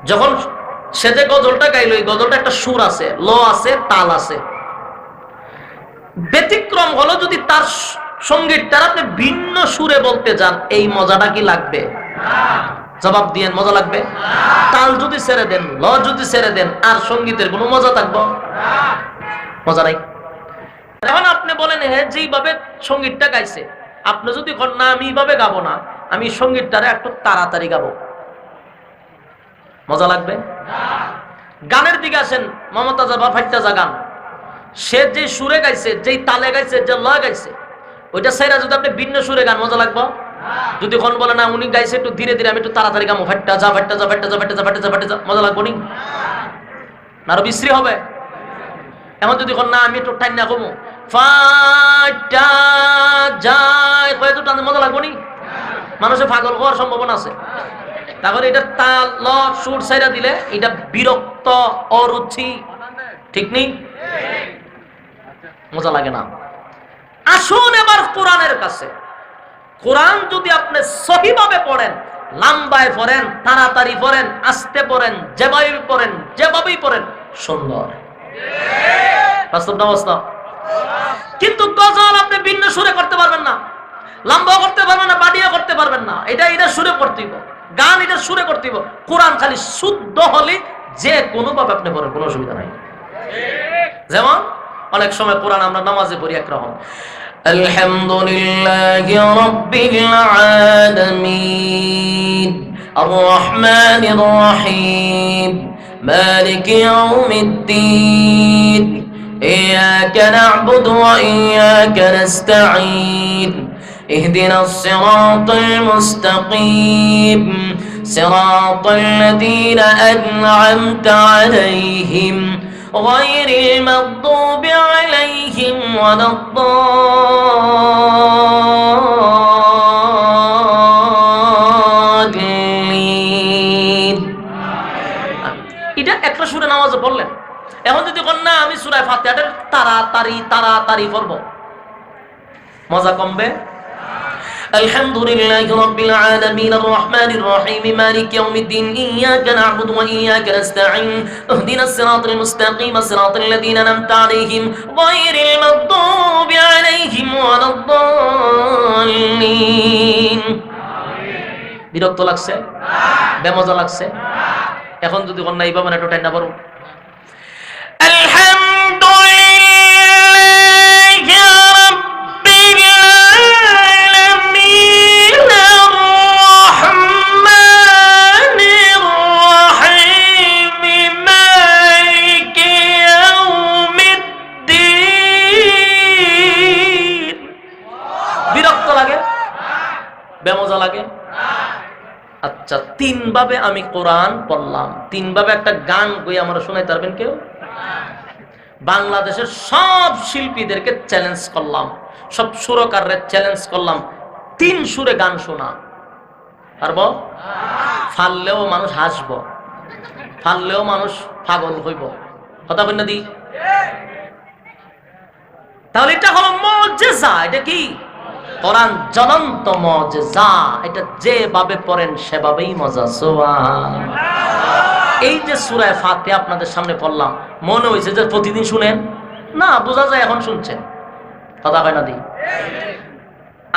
যখন সে যে গজলটা গাইল, এই গজলটা একটা সুর আছে, ল আছে, তাল আছে। ব্যতিক্রম হলো যদি তার সঙ্গীতটা আপনি ভিন্ন সুরে বলতে যান, এই মজাটা কি লাগবে? জবাব দিয়েন, মজা লাগবে? তাল যদি ছেড়ে দেন, ল যদি ছেড়ে দেন, আর সঙ্গীতের কোনো মজা থাকবো? মজা নাই। এখন আপনি বলেন হ্যাঁ যেইভাবে সঙ্গীতটা গাইছে, আপনি যদি না আমি এইভাবে গাবো না, আমি সঙ্গীতটারে একটু তাড়াতাড়ি গাবো, মজা লাগবে? গানের দিকে আসেন, মমতাজা বা ফাইটাজা গান, সে যে সুরে গাইছে, যেই তালে গাইছে, যে লয় গাইছে, ওইটা সাইরা যদি আপনি ভিন্ন সুরে গান, মজা লাগবে? যদি কোন বলে না উনি গাইছে একটু ধীরে ধীরে, আমি একটু তাড়াতাড়ি গামো, ফাইটা যা ফাইটা যা ফাইটা যা ফাইটা যা ফাইটা যা ফাইটা যা, মজা লাগবো নি? আরো বিশ্রী হবে। এখন যদি কোন না আমি একটু টাইনা কমু, ফাইটা যায় কয়েকটু টানতে, মজা লাগবো নি? মানুষের পাগল হওয়ার সম্ভাবনা আছে। তাহলে এটা তাল, ল, সুর সাইরা দিলে এটা বিরক্ত, অরুচি, ঠিক নেই? মজা লাগে না। আসুন এবার কোরআনের কাছে। কোরআন যদি আপনি সহিভাবে পড়েন, লম্বায় পড়েন, তাড়াতাড়ি পড়েন, আস্তে পড়েন, যেভাবেই পড়েন, সুন্দর। বাস্তব না বাস্তব? কিন্তু গজল আপনি ভিন্ন সুরে করতে পারবেন না, লম্বা করতে পারবেন না, বাড়িয়ে করতে পারবেন না। এটা সুরে করতে হবে, গান এটা সুরে করতে হবে। কোরআন খালি শুদ্ধ হলে যে কোনো ভাবে আপনি পড়েন, কোনো অসুবিধা নাই। যেমন অনেক সময় কোরআন আমরা নামাজে পড়ি একরকম, আলহামদুলিল্লাহি রাব্বিল আলামিন আর রহমানির রহিম মালিকি ইয়াউমিদ্দিন ইয়াকা না'বুদু ওয়া ইয়াকা নাস্তাঈন اهدنا الصراط المستقيم صراط الذين أنعمت عليهم গায়রিল মাগদুবি আলাইহিম ওয়ালাদ-দাল্লিন। এটা একটা সূরা নামাজে পড়লেন। এখন যদি কোন না আমি সূরা ফাতিহাটা তাড়াতাড়ি পড়ব, মজা কমবে? আলহামদুলিল্লাহি রাব্বিল আলামিন আর রহমানির রহিম মালিক ইয়াউমিদ্দিন ইয়্যাকা না'বুদু ওয়া ইয়্যাকা নাস্তাঈন ইহদিনাস সিরাতাল মুস্তাকিম সিরাতাল লাযীনা আন'আমতা আলাইহিম গায়রিল মাগদুবি আলাইহিম ওয়ালাদ-দাল্লিন। বিরক্ত লাগছে? বেমজা লাগছে? এখন যদি কোন না এইভাবে একটু টাইনা পড়ো, বেমজা লাগে? আচ্ছা, তিন ভাবে আমি কোরআন পড়লাম, তিন ভাবে একটা গান গই আমরা শোনাইতে পারবেন কেউ? বাংলাদেশের সব শিল্পীদেরকে চ্যালেঞ্জ করলাম, সব সুরকাররে চ্যালেঞ্জ করলাম, তিন সুরে গান শোনা পারবো? ফাললেও মানুষ হাসবো, ফাললেও মানুষ পাগল হইব, কথা বল না দি? তাহলে এটা হলো মুজিজা। এটা কি? কোরআন জ্বলন্ত মুজিজা। এটা যেভাবে পড়েন সেভাবেই মজা। সুবহানাল্লাহ। এই যে সূরা ফাতিহা আপনাদের সামনে পড়লাম, মনে হয়েছে যে প্রতিদিন শুনেন না? বোঝা যায় এখন শুনছেন, কথা হয় না দি?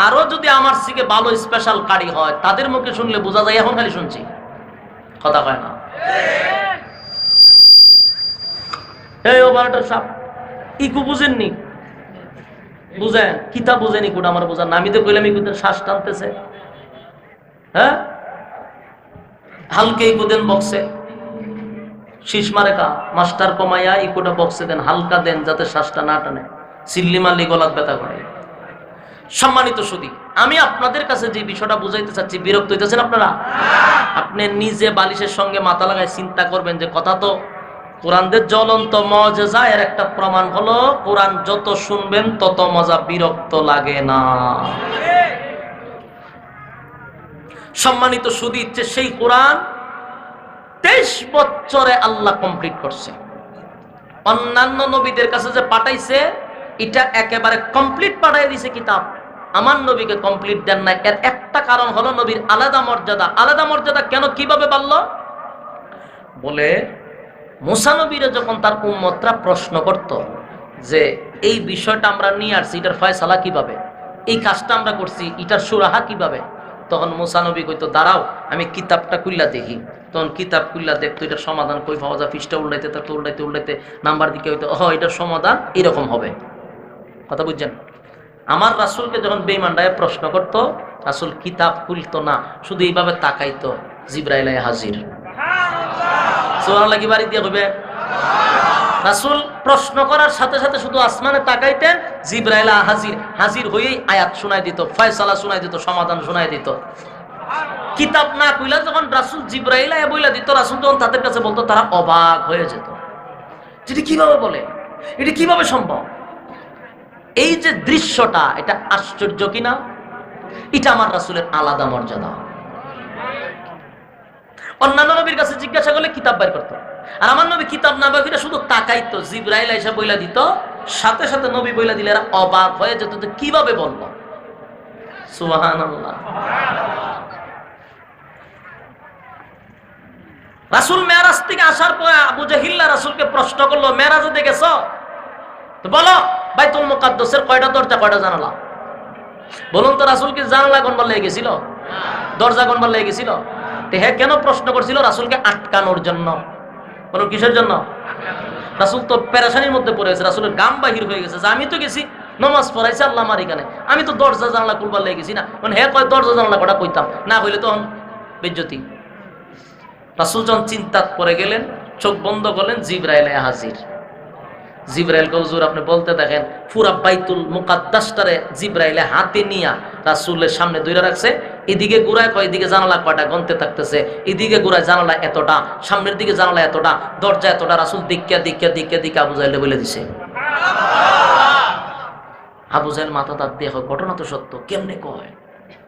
আরো যদি আমার থেকে ভালো স্পেশাল কারি হয় তাদের মুখে শুনলে বোঝা যায় এখন খালি শুনছি, কথা হয় না? এই ওভারটার সাপ ইকু বুঝেননি? বুঝেন? কিতা বুঝেনি কোটা আমার বোঝার না। আমি তো কইলাম ইকুদের শ্বাস টানতেছে, হ্যাঁ? হালকে ইকুদেন বক্সে, শীষ মারে কা মাস্টার কমাইয়া ইকুটা বক্সে দেন, হালকা দেন যাতে শ্বাসটা না টানে, সিল্লি মারলি গলাত ব্যথা করে। সম্মানিত সুধী, আমি আপনাদের কাছে যে বিষয়টা বুঝাইতে চাচ্ছি, বিরক্ত হইতেছেন আপনারা? আপনি নিজে বালিশের সঙ্গে মাথা লাগায় চিন্তা করবেন যে কথা তো কোরআনদের জ্বলন্ত মুজিজা। এর একটা প্রমাণ হলো কোরআন যত শুনবেন তত মজা, বিরক্ত লাগে না। সম্মানিত সুধী, ইচ্ছে সেই কোরআন 23 বছরে আল্লাহ কমপ্লিট করছে। অন্যান্য নবীদের কাছে যে পাঠাইছে এটা একেবারে কমপ্লিট পাঠাই দিছে কিতাব, আমার নবীকে কমপ্লিট দেন না। এর একটা কারণ হলো নবীর আলাদা মর্যাদা। আলাদা মর্যাদা কেন, কিভাবে বাড়লো? বলে মুসা নবীরে যখন তার উম্মতরা প্রশ্ন করত যে এই বিষয়টা আমরা নিয়ে আসছি, এটার ফয়সালা কিভাবে, এই কাজটা আমরা করছি, এটার সুরাহা কিভাবে, তখন মুসা নবী কইতো দাঁড়াও আমি কিতাবটা খুললা দেখি। তখন কিতাব খুললা দেখতো এটার সমাধান কই পাওয়া যায়, পৃষ্ঠা উল্টাইতে থাকতো, উল্টাইতে নাম্বার দিকে হইতো, এটার সমাধান এরকম হবে, কথা বুঝছেন? আমার রাসূলকে যখন বেঈমানরা প্রশ্ন করতো, রাসূল কিতাব খুলতো না, শুধু এইভাবে তাকাইতো, জিবরাইল হাজির। সুবহানাল্লাহ কি বাড়ি দিয়ে কইবে? রাসূল প্রশ্ন করার সাথে সাথে শুধু আসমানে তাকাইতেন, জিবরাইল হাজির হয়েই আয়াত শোনায় দিত, ফয়সালা শোনায় দিত, সমাধান শোনায় দিত। কিতাব না কইলা যখন রাসূল জিবরাইল বইলা দিত, রাসূল যখন তাদের কাছে বলতো তারা অবাক হয়ে যেত, এটা কিভাবে বলে, এটা কিভাবে সম্ভব? এই যে দৃশ্যটা, এটা আশ্চর্য কিনা? এটা আমার রাসূলের আলাদা মর্যাদা। অন্যান্য নবীর কাছে জিজ্ঞাসা করলে কিতাব বের করতো, আর আমার নবী কিতাব না বের করে শুধু তাকাইতো, জিবরাইল এসে বইলা দিত, সাথে সাথে নবী বইলা দিলে এরা অবাক হয়ে যেত যে কিভাবে বলবো। সুবহানাল্লাহ। রাসূল মেরাজ থেকে আসার পর আবু জাহিল্লা রাসূলকে প্রশ্ন করলো, মেরাজে দেখেছ? তো বলো বাইতুল মুকাদ্দাসের কয়টা দরজা, কয়টা জানালা? বলুন তো, রাসূল কি জানালা গণবার লেগে গেছিল? দরজা গণবার লেগে গেছিল? হ্যাঁ, কেন প্রশ্ন করছিল? রাসূলকে আটকানোর জন্য। বলুন কিসের জন্য? রাসূল তো পেরেশানির মধ্যে পড়ে গেছে, রাসূলের গাম বাহির হয়ে গেছে যে আমি তো গেছি নামাজ পড়াইছে আল্লাহ আমার এখানে, আমি তো দরজা জানালা খুলবার লেগে গেছি না। হ্যাঁ কয় দরজা জানালা কটা কইতাম না, হইলে তখন বেজ্জতি। রাসূল যখন চিন্তা করে গেলেন, চোখ বন্ধ করলেন, জিবরাইল হাজির। জিবরাইলকে হুজুর আপনি বলতে দেখেন, পুরা বাইতুল মুকাদ্দাসটারে জিবরাইলে হাতে নিয়া রাসূলের সামনে ধরে রাখছে, এদিকে ঘুরায় কয় এদিকে জানালা কয়টা গন্তে থাকতেছে, এদিকে ঘুরায় জানালা এতটা, সামনের দিকে জানালা এতটা, দরজা এতটা। রাসূল দিকে আবু জাহেল বলে দিছে। আবু জাহেল মাথা তার দিয়ে ঘটনা তো সত্য, কেমনে কয়,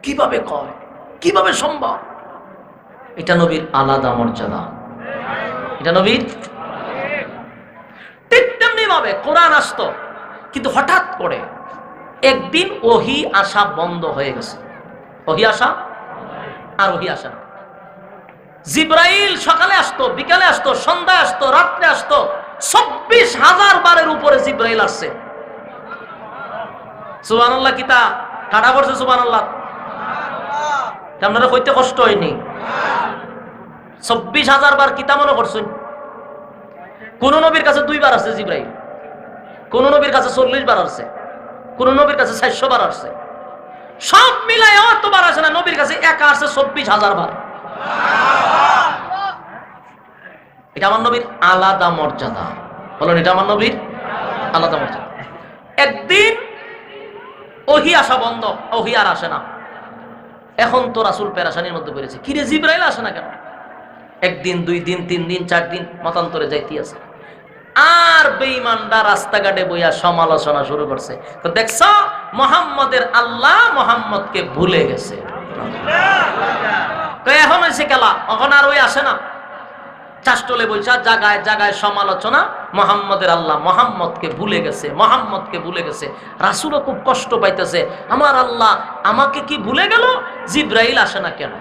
কিভাবে কয়, কিভাবে সম্ভব? এটা নবীর আলাদা মর্যাদা, এটা নবীর। ঠিক তেমনি ভাবে কোরআন আসতো, কিন্তু হঠাৎ করে একদিন ওহী আসা বন্ধ হয়ে গেছে। ওহী আসা আর ওহী আসা না। জিবরাইল সকালে আসতো, বিকালে আসতো, সন্ধ্যায় আসতো, রাত্রে আসতো। ২৪,০০০ বারের উপরে জিবরাইল আসছে। সুবহানাল্লাহ, কিতা কাটা করছে সুবহানাল্লাহ। আপনারা কইতে কষ্ট হয়নি? ২৪,০০০ বার কিতা মনে করছেন? কোন নবীর কাছে 2 বার আসছে জিবরাইল, কোন নবীর কাছে 40 বার আসছে, কোন নবীর কাছে 400 বার আসছে। সব মিলায় অতবার আসে না, নবীর কাছে একা আসছে ২৪,০০০ বার। এটা আমার নবীর আলাদা মর্যাদা। বলেন, এটা আমার নবীর আলাদা মর্যাদা। একদিন ওহী আসা বন্ধ, ওহী আর আসে না। এখন তো রাসূল পেরেশানির মধ্যে পড়েছে, কিরে জিবরাইল আসে না কেন? একদিন, 2 দিন, 3 দিন, 4 দিন মতান্তরে যাইতে আছে। আর বেঈমানরা রাস্তাঘাটে বইয়া সমালোচনা শুরু করছে, তো দেখছো মুহাম্মদের আল্লাহ মুহাম্মদকে ভুলে গেছে। তো এখন হইছে খেলা, এখন আর ওই আসে না। চাষ্টলে বইসা জায়গায় জায়গায় সমালোচনা, মুহাম্মদের আল্লাহ মুহাম্মদকে ভুলে গেছে, মুহাম্মদকে ভুলে গেছে। রাসূলও খুব কষ্ট পাইতেছে, আমার আল্লাহ আমাকে কি ভুলে গেল, জিবরাইল আসে না কেন?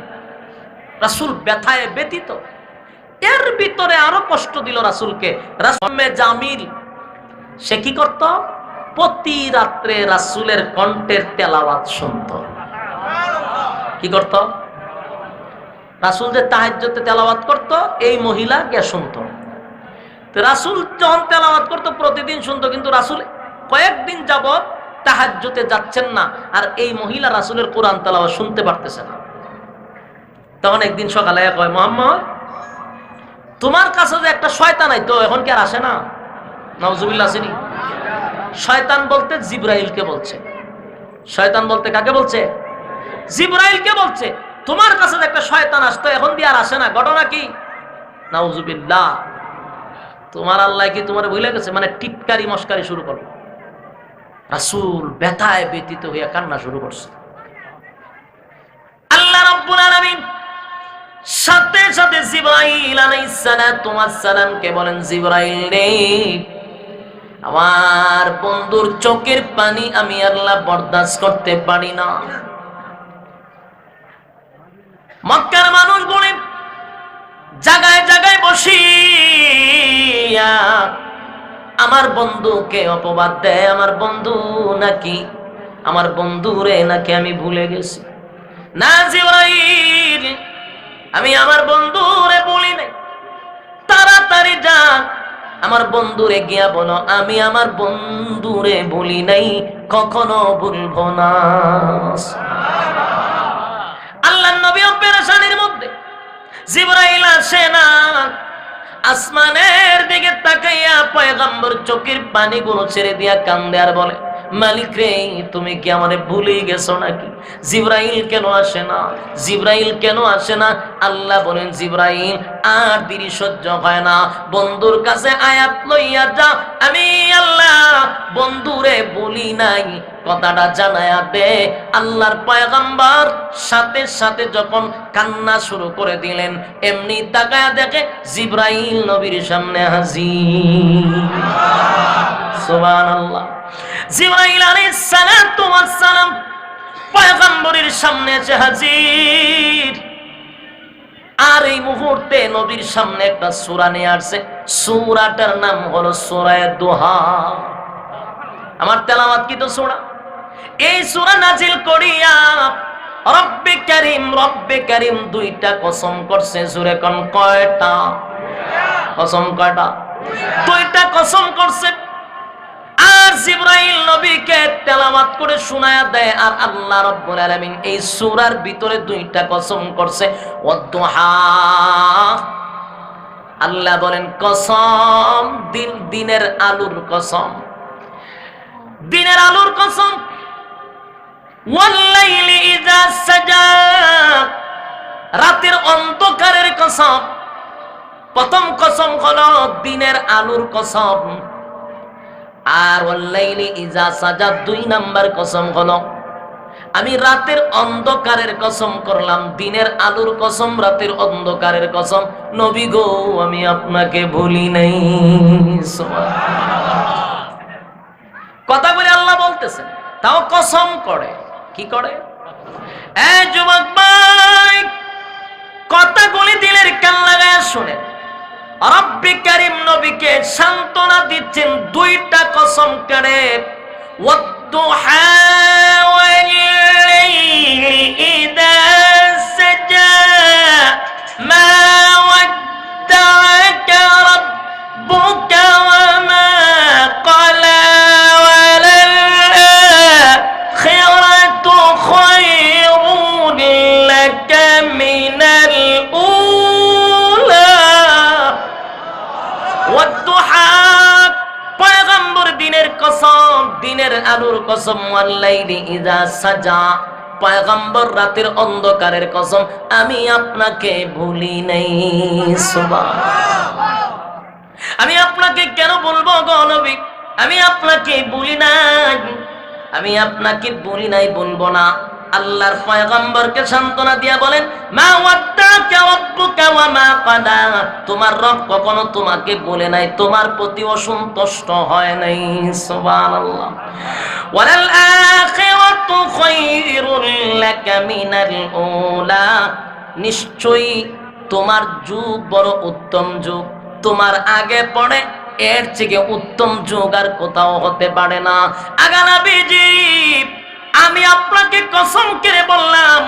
রাসূল ব্যথায় ব্যথিত। এর ভিতরে আরো কষ্ট দিল রাসূলকে রাসূলে জামিল। সে কি করত? প্রতি রাত্রে রাসূলের কণ্ঠের তেলাওয়াত শুনত। কি করত? রাসূল যে তাহাজ্জুদে তেলাওয়াত করত, এই মহিলা কে শুনত। তো রাসূল যখন তেলাওয়াত করত প্রতিদিন শুনত, কিন্তু রাসূল কয়েকদিন যাবত তাহাজ্জুদে যাচ্ছেন না, আর এই মহিলা রাসূলের কোরআন তেলাওয়াত শুনতে পারতেছে না। তখন একদিন সকালে কয়, মুহাম্মদ তোমার কাছে যে একটা শয়তান আইতো, এখন কি আর আসে না? নাউজুবিল্লাহ। আসেনি? শয়তান বলতে জিবরাইলকে বলছে। শয়তান বলতে কাকে বলছে? জিবরাইলকে বলছে। তোমার কাছে যে একটা শয়তান আসতো, এখন দিয়ে আর আসে না, ঘটনা কি? নাউজুবিল্লাহ। তোমার আল্লাহ কি তোমার ভুলে গেছে? মানে টিটকারি মস্কারি শুরু করলো। রাসূল ব্যথায় ব্যথিত হইয়া কান্না শুরু করছে। আল্লাহ রাব্বুল আলামিন সাথে সাথে জিবরাইল আলাইহিস সালামকে বলেন, জিবরাইল রে, আমার বন্ধুর চোখের পানি আমি আল্লাহ বরদাস্ত করতে পারি না। মক্কার মানুষ বলে জায়গায় জায়গায় বসিয়া আমার বন্ধুকে অপবাদ দেয়, আমার বন্ধু নাকি, আমার বন্ধুরে নাকি আমি ভুলে গেছি। না জিবরাইল, আমি আমার বন্ধুরে বলি নাই। তাড়াতাড়ি যা আমার বন্ধুরে গিয়া বলো, আমি আমার বন্ধুরে বলি নাই, কখনো ভুলবো না। আল্লাহর নবী পেরেশানির মধ্যে, জিবরাইল আসে না। আসমানের দিকে তাকাইয়া পয়গম্বর চোখের পানিগুলো ছেড়ে দিয়া কান্দে আর বলে, মালিক রে, তুমি কি আমারে ভুলে গেছো নাকি? জিবরাইল কেন আসে না? জিবরাইল কেন আসে না? আল্লাহ বলেন, জিবরাইল আর দেরি সহ্য হয় না, বন্ধুর কাছে আয়াত লইয়া যা, আমি আল্লাহ বন্ধুরে বলি নাই, কথাটা জানায়া দে। আল্লাহর পয়গম্বর সাথে সাথে যখন কান্না শুরু করে দিলেন, এমনি তাকায়া দেখে জিবরাইল নবীর সামনে হাজির। সুবহানাল্লাহ। জিবরাইল আলাইহিস সালাম পয়গম্বরের সামনে এসে হাজির। আর এই মুহূর্তে নবীর সামনে একটা সূরা নিয়ে আসছে, সূরাটার নাম হলো সূরা দুহা। আমার তেলাওয়াতকৃত সূরা। এই সূরা নাজিল করিয়া রব্বে কারীম দুইটা কসম করছে। জোরে কোন কয়টা কসম? কয়টা? দুইটা কসম করছে। আর জিবরাইল নবীকে তেলাওয়াত করে শোনায়া দেয়, আর আল্লাহ রাব্বুল আলামিন এই সূরার ভিতরে দুইটা কসম করছে। ওয়াদ-দুহা, আল্লাহ বলেন কসম, দিনের আলোর কসম, দিনের আলোর কসম। ওয়াল্লাইলি ইযা সাজা, রাতের অন্ধকারের কসম। প্রথম কসম হলো দিনের আলোর কসম। আর ওয়াল্লাইলি ইযা সাজা, 2 নাম্বার কসম হলো আমি রাতের অন্ধকারের কসম করলাম, দিনের আলোর কসম, রাতের অন্ধকারের কসম। নবী গো আমি আপনাকে ভুলি নাই। কথা বলে আল্লাহ বলতেছেন, তাও কসম করে। কি করে? এই যুবক ভাই, কথাগুলি দিলের কান লাগায় শুনে। রব্বি কারীম নবীকে সান্ত্বনা দিচ্ছেন 2টা কসম করে। ওয়াদ-দুহা ওয়াল-লাইলি ইযা সাজা, মা ওয়াদ্দা'আকা রাব্বুকা ওয়া মা ক্বালা, ওয়াল-আখিরাতু খায়রুন লাকা মিনাল উলা। ওয়াদ-দুহা, পয়গম্বর দিনের কসম, দিনের আলোর কসম। ওয়াল-লাইলি ইযা সাজা, পয়গম্বর রাতের অন্ধকারের কসম। আমি আপনাকে ভুলি নাই। সুবহানাল্লাহ। আমি আপনাকে কেন বলবো গো নবী? আমি আপনাকে ভুলি নাই, আমি আপনাকে ভুলি নাই, বলবো না। আল্লাহর পয়গম্বরকে সান্ত্বনা দিয়া বলেন, মা ওয়াদ্দাকা রাব্বুকা ওয়া মা ক্বালা, তোমার রব কখনো তোমাকে বলে নাই, তোমার প্রতি অসন্তুষ্ট হয় নাই। সুবহানাল্লাহ। ওয়ালাল আখিরাতু খায়রুল লাকা মিনাল উলা, নিশ্চয়ই তোমার যুগ বড় উত্তম যুগ, তোমার আগে পড়ে এর থেকে উত্তম যুগ আর কোথাও হতে পারে না। আগা নবীজি, আমি আপনাকে কসম করে বললাম,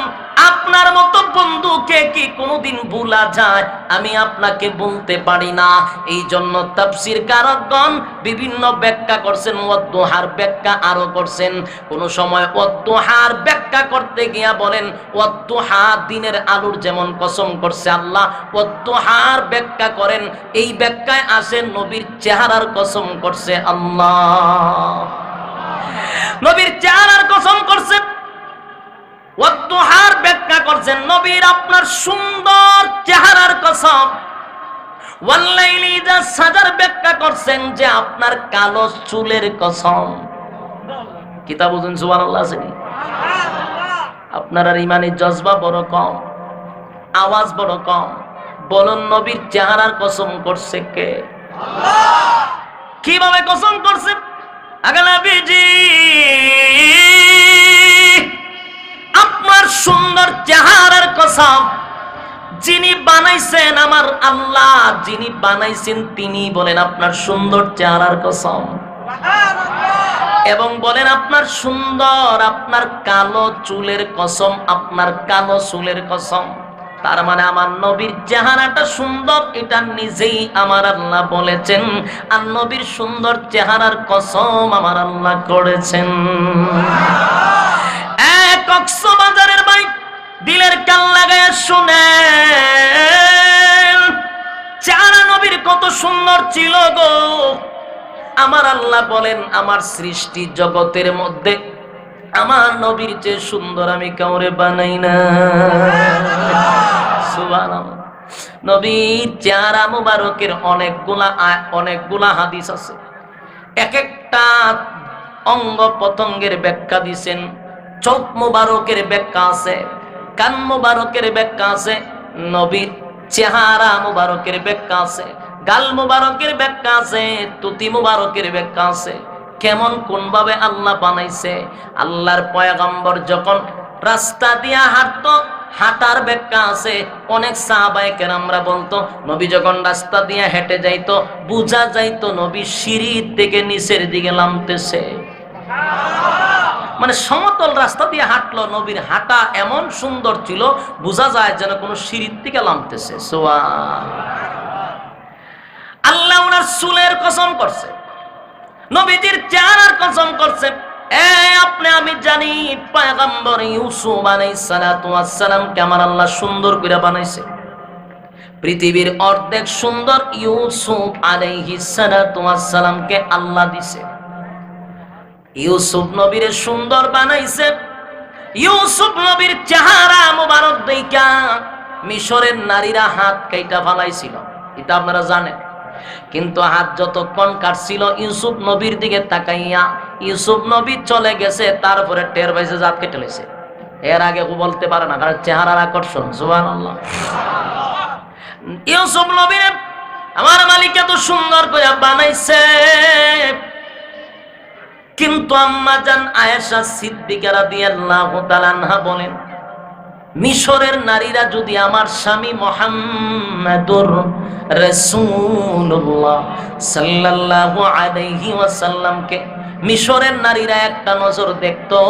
আপনার মতো বন্ধুকে কি কোনোদিন ভুলা যায়? আমি আপনাকে বলতে পারি না। এই জন্য তাফসীর কারকগণ বিভিন্ন ব্যাখ্যা করছেন, ওয়াদ-দুহার ব্যাখ্যা আরো করছেন। কোন সময় ওয়াদ-দুহার ব্যাখ্যা করতে গিয়া বলেন, ওয়াদ-দুহা দিনের আলোর যেমন কসম করছে আল্লাহ, ওয়াদ-দুহার ব্যাখ্যা করেন, এই ব্যাখ্যায় আসে নবীর চেহারার কসম করছে আল্লাহ। নবীর চেহারার কসম করছে। ওয়াদ-দুহার ব্যাখ্যা করছেন নবীর আপনার সুন্দর চেহারার কসম। ওয়াল-লাইলি ইযা সাজার ব্যাখ্যা করছেন যে আপনার কালো চুলের কসম। কিতাব বুঝুন, সুবহানাল্লাহ। আপনার আর ইমানের জজবা বড় কম, আওয়াজ বড় কম। বলুন নবীর চেহারার কসম করছে কে? আল্লাহ। কিভাবে কসম করছে? আগে নবীজি, আপনার সুন্দর চেহারার কসম যিনি বানাইছেন আমার আল্লাহ, যিনি বানাইছেন তিনি বলেন আপনার সুন্দর চেহারার কসম, এবং বলেন আপনার সুন্দর, আপনার কালো চুলের কসম, আপনার কালো চুলের কসম। তার মানে আমার নবীর চেহারাটা সুন্দর, এটা নিজেই আমার আল্লাহ বলেছেন। আর নবীর সুন্দর চেহারার কসম আমার আল্লাহ করেছেন। কক্সবাজারের ভাই, দিলের কান লাগায় শুনেন, চেহারা নবীর কত সুন্দর ছিল গো। আমার আল্লাহ বলেন, আমার সৃষ্টি জগতের মধ্যে আমার নবীর যে সুন্দর আমি কাউরে বানাই না। সুবহানাল্লাহ। নবীর চেহারা মুবারকের অনেকগুলা হাদিস আছে, এক একটা অঙ্গ প্রত্যঙ্গের ব্যাখ্যা দিয়েছেন। চোখ মুবারকের ব্যাখ্যা আছে, কান মুবারকের ব্যাখ্যা আছে, নবীর চেহারা মুবারকের ব্যাখ্যা আছে, গাল মুবারকের ব্যাখ্যা আছে, তুতি মুবারকের ব্যাখ্যা আছে। কেমন কোন ভাবে আল্লাহ বানাইছে। আল্লাহর পয়গম্বর যখন রাস্তা দিয়া হাঁটতো, হাঁটার ব্যাখ্যা আছে। অনেক সাহাবায়ে কেরামরা বলতো, নবী যখন রাস্তা দিয়ে হেঁটে যাইতো, বুঝা যাইতো নবী সিঁড়ি থেকে নিচের দিকে নামতেছে। মানে সমতল রাস্তা দিয়ে হাঁটলো, নবীর হাঁটা এমন সুন্দর ছিল, বোঝা যায় যেন কোনো সিঁড়ির থেকে নামতেছে। আল্লাহ ওনার চুলের কসম করছে, নবীজির চেহারার কসম করছে। আপনি আমি জানি পয়গম্বর ইউসুফ আলাইহিস সালাতু ওয়াস সালামকে আমার আল্লাহ সুন্দর করে বানাইছে। পৃথিবীর অর্ধেক সুন্দর ইউসুফ আলাইহিস সালাতু ওয়াস সালামকে আল্লাহ দিছে। ইউসুফ নবীরে সুন্দর বানাইছে, ইউসুফ নবীর চেহারা মুবারক দেইখা মিশরের নারীরা হাত কাইটা ফালাইছিল, এটা আপনারা জানেন। কিন্তু হাত যতক্ষণ কাটছিল ইউসুফ নবীর দিকে তাকাইয়া ইউসুফ নবী চলে গেছে, তারপরে টের পাইছে হাত কেটে লইছে। এর আগে ও বলতে পারে না, কারণ চেহারার আকর্ষণ। সুবহানাল্লাহ। ইউসুফ নবীর আমার মালিক এত সুন্দর করে বানাইছে, কিন্তু আম্মা জান আয়েশা সিদ্দিকা রাদিয়াল্লাহু তাআলা আনহা বলেন, মিশরের নারীরা যদি আমার স্বামী মুহাম্মাদুর রাসূলুল্লাহ সাল্লাল্লাহু আলাইহি ওয়াসাল্লামকে মিশরের নারীরা একটা নজর দেখতো,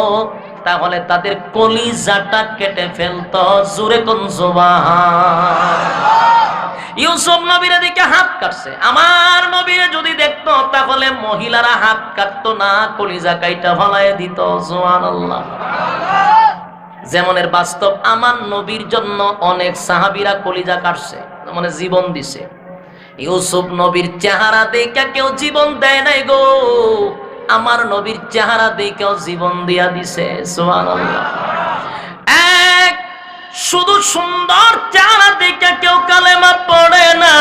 তাহলে তাদের কলিজাটা কেটে ফেলতো। জোরে কোন সুবহান। ইউসুফ নবীর দিকে হাত কাটছে, আমার নবীরে যদি দেখতো তাহলে মহিলারা হাত কাটতো না, কলিজা কাইটা ফলায় দিত। সুবহানাল্লাহ। যেমনের বাস্তব, আমার নবীর জন্য অনেক সাহাবীরা কলিজা কাটছে, মানে জীবন দিছে। ইউসুফ নবীর চেহারা দেখে কেউ জীবন দেয় নাই গো, আমার নবীর চেহারা দেখেও জীবন দিয়া দিছে। সুবহানাল্লাহ। এক শুধু সুন্দর চেহারা দেখে কেউ কালেমা পড়ে না,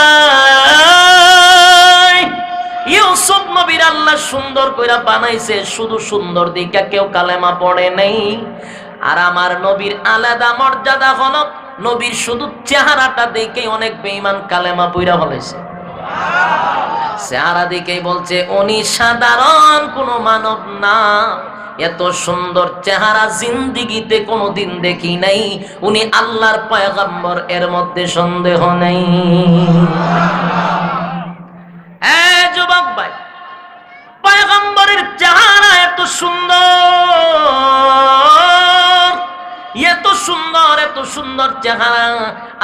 ইউসুফ নবীর আল্লাহ সুন্দর কইরা বানাইছে, শুধু সুন্দর দেখে কেউ কালেমা পড়ে নাই। আর আমার নবীর আলাদা মর্যাদা হলো, নবীর শুধু চেহারাটা দেখে অনেক বেঈমান কালেমা পইরা ফলাইছে। চেহারা দেখেই বলছে উনি সাধারণ কোন মানব না, এত সুন্দর চেহারা জিন্দিগিতে কোনোদিন দেখি নাই, উনি আল্লাহর পয়গম্বর, এর মধ্যে সন্দেহ নেই। যুবক ভাই, পয়গম্বরের চেহারা এত সুন্দর, এত সুন্দর, এত সুন্দর চেহারা।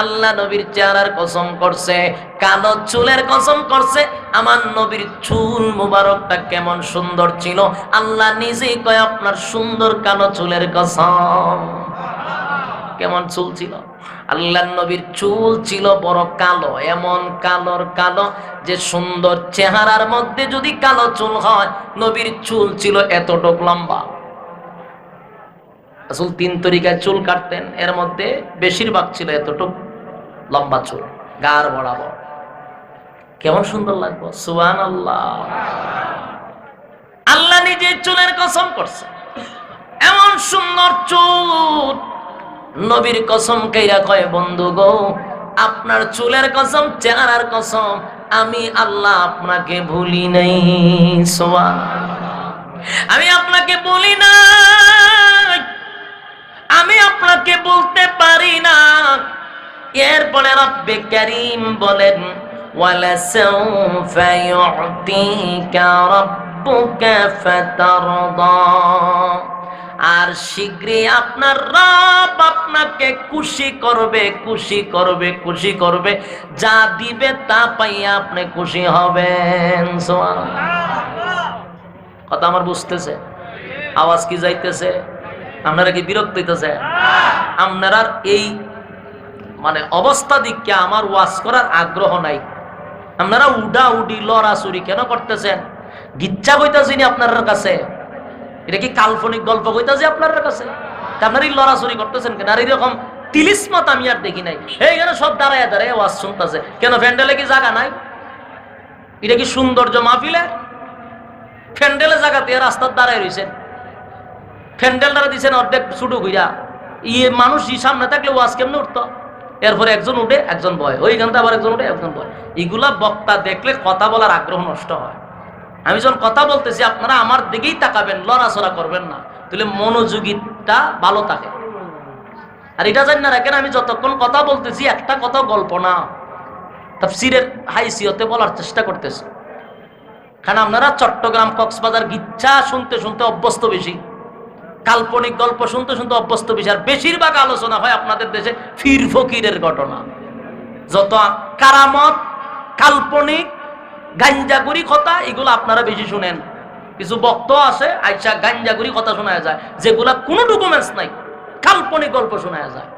আল্লাহ নবীর চেহারার কসম করছে, কালো চুলের কসম করছে। আমার নবীর চুল মুবারকটা কেমন সুন্দর ছিল, আল্লাহ নিজেই কয় আপনার সুন্দর কালো চুলের কসম। কেমন চুল ছিল? আল্লাহ নবীর চুল ছিল বড় কালো, এমন কালোর কালো যে সুন্দর চেহারার মধ্যে যদি কালো চুল হয়, নবীর চুল ছিল এতটুক লম্বা। রাসূল 3 তরিকায় চুল কাটতেন, এর মধ্যে বেশিরভাগ ছিল এতটুক লম্বা চুল, গার বরাবর। কেমন সুন্দর লাগবে। সুবহানাল্লাহ। আল্লাহ নিজে চুলের কসম করছে, এমন সুন্দর চুল। নবীর কসম কাইরা কয়, বন্ধু গো, আপনার চুলের কসম, চেহারার কসম, আমি আল্লাহ আপনাকে ভুলি নাই। সুবহানাল্লাহ। আমি আপনাকে বলি না, আমি আপনাকে বলতে পারি না। এরপরে রব্বে কারীম বলেন, ওয়ালা সাউফা ইউতিকা রাব্বুকা ফাতারদা, আর শীঘ্রই আপনার রব আপনাকে খুশি করবে, খুশি করবে, খুশি করবে। যা দিবে তা পাইয়া আপনি খুশি হবেন। সুবহানাল্লাহ। কথা আমার বুঝতেছে? আওয়াজ কি যাইতেছে? আপনারা কি বিরক্ত হইতেছে? আপনারা এই মানে অবস্থা দিকে আমার ওয়াজ করার আগ্রহ নাই। আপনারা উডা উডি লড়াচুরি কেন করতেছেন? গিচ্ছা কইতাছি নি আপনার কাছে? এটা কি কাল্পনিক গল্প কইতাছি আপনার কাছে? আপনারা এই লড়াচুরি করতেছেন কেন? আর এরকম তিলিসমত আমি আর দেখি নাই। এইখানে সব দাঁড়ায় দাঁড়ায় ওয়াজ শুনতেছে কেন? প্যান্ডেলে কি জায়গা নাই? এটা কি সৌন্দর্য মাহফিলে? প্যান্ডেলে জায়গাতে রাস্তার দাঁড়ায় রয়েছেন, প্যান্ডেলটা দিচ্ছেন অর্ধেক ছুটু ঘুরা। মানুষ সামনে থাকলে ওয়াজ কেমনে উঠতো? এরপরে একজন উঠে একজন বয়, ওইখানটা আবার একজন উঠে একজন বয়। এগুলা বক্তা দেখলে কথা বলার আগ্রহ নষ্ট হয়। আমি যখন কথা বলতেছি আপনারা আমার দিকেই তাকাবেন, লড়াচড়া করবেন না, তাহলে মনোযোগীটা ভালো থাকে। আর এটা জানি না রাখেন, আমি যতক্ষণ কথা বলতেছি একটা কথা গল্প না, তাফসীরের হাইসিয়তে বলার চেষ্টা করতেছি। কারণ আপনারা চট্টগ্রাম, কক্সবাজার গিচ্ছা শুনতে শুনতে অভ্যস্ত বেশি, কাল্পনিক গল্প শুনতে শুনতে অভ্যস্ত বেশি। আর বেশিরভাগ আলোচনা হয় আপনাদের দেশে ফির ফকিরের ঘটনা। যত কারামত, কাল্পনিক, গাঞ্জাগুড়ি কথা, এগুলো আপনারা বেশি শুনেন। কিছু বক্তা আছে আইসা গাঞ্জাগুড়ি কথা শোনা যায়, যেগুলা কোনো ডকুমেন্টস নাই, কাল্পনিক গল্প শোনা যায়।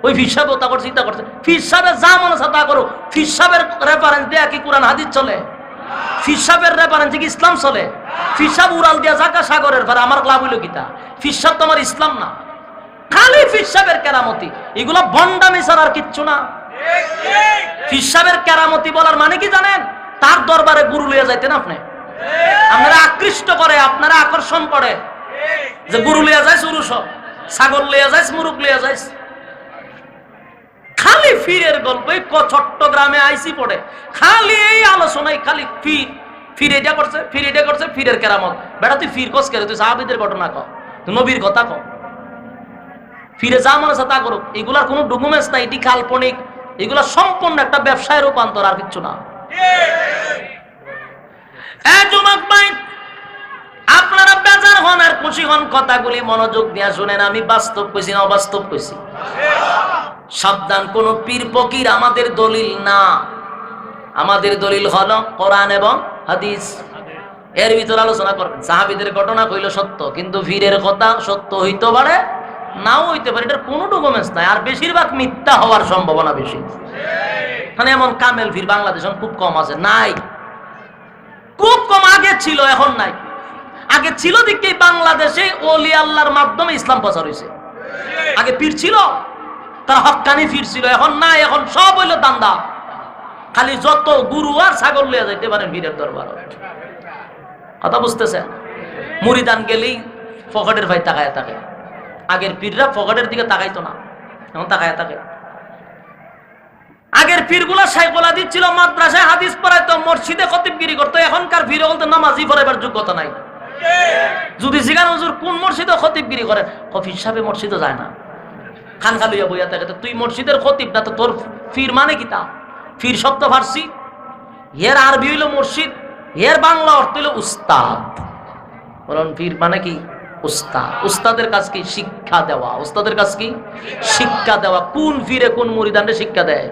ওই ফির সাহেব তা করছে, চিন্তা করছে, ফির সাহেবের যা মনে আছে তা করো। ফির সাহেবের রেফারেন্স দেয়া কি কোরআন হাদিস চলে? ফির সাহেবের রেফারেন্স কি ইসলাম চলে? ফির সাহেব উড়াল দিয়া জাকা সাগরের পরে আমার লাভ হইল কিতা? ফির সাহেব তো আমার ইসলাম না। খালি পীর সাহেবের কেরামতি, এগুলো ভণ্ডামি ছাড়া আর কিচ্ছু না। পীর সাহেবের কেরামতি বলার মানে কি জানেন? তার দরবারে গুরু লিয়ে যাইতেন আপনি, আপনারা আকৃষ্ট করে, আপনারা আকর্ষণ করে যে গুরু লিয়া যাইস, উরুষ ছাগল লিয়া যাইস, মুরুখ লিয়া যাইস। খালি ফিরের গল্প, চট্টগ্রামে আইসি পড়ে খালি এই আলোচনায়, খালি ফির এটা করছে, ফির এটা করছে, ফিরের কেরামত। বেটা তুই ফির কস করে, তুই সাহাবীদের ঘটনা ক, তুই নবীর কথা ক, ফিরে যা মনে আছে তা করুক। এগুলার কোনো ডকুমেন্টস নাই, এটি কাল্পনিক, এগুলা সম্পূর্ণ একটা ব্যবসায় রূপান্তর, আর কিচ্ছু না। আপনারা বেজার হন আর খুশি হন, কথাগুলি মনোযোগ দিয়ে শুনেন। আমি বাস্তব কইছি না অবাস্তব কইছি? সাবধান, কোন পীর ফকির আমাদের দলিল না। আমাদের দলিল হলো কোরআন এবং হাদিস। এর ভিতর আলোচনা করবেন। সাহাবীদের ঘটনা কইল সত্য, কিন্তু পীরের কথা সত্য হইতে পারে, নাও হইতে পারে, এটার কোনো ডকুমেন্টস নাই। আর বেশিরভাগ মিথ্যা হওয়ার সম্ভাবনা বেশি। মানে এমন কামেল পীর বাংলাদেশে খুব কম আছে, নাই, খুব কম। আগে ছিল, এখন নাই। আগে ছিল দিকে বাংলাদেশে ওলি আল্লাহর মাধ্যমে ইসলাম প্রচার হয়েছে। আগে পীর ছিল, তারা হক্কানি পীর ছিল, এখন নাই। এখন সব হইল দান্দা, খালি যত গুরু আর ছাগল লিয়ে যাইতে পারেন পীরের দরবার। কথা বুঝতেছেন? মুরিদান গেলেই পকেটের ভাই তাকায় থাকে। আগের পীররা পকেটের দিকে তাকাইতো না, এখন তাকায় থাকে। আগের পীরগুলা সাইকোলা দিচ্ছিল, মাদ্রাসায় হাদিস পড়াইতো, মসজিদে খতিবগিরি করতো। এখনকার পীর বলতে নামাজি পড়াইবার যোগ্যতা নাই। যদি জিগান হুজুর কোন মসজিদে খতিবগিরি করেন, পীর সাহেব মসজিদে যায় না, খানখা লইয়া বইয়া থাকে। তুই মসজিদের খতিব না তো তোর পীর মানে কি? তা পীর শব্দ ফার্সি, এর আরবি হইল মসজিদ, এর বাংলা অর্থ হইল উস্তাদ। বলুন পীর মানে কি? উস্তাদ। উস্তাদের কাজ কি? শিক্ষা দেওয়া। উস্তাদের কাজ কি? শিক্ষা দেওয়া। কোন পীরে কোন মুরিদানরে শিক্ষা দেয়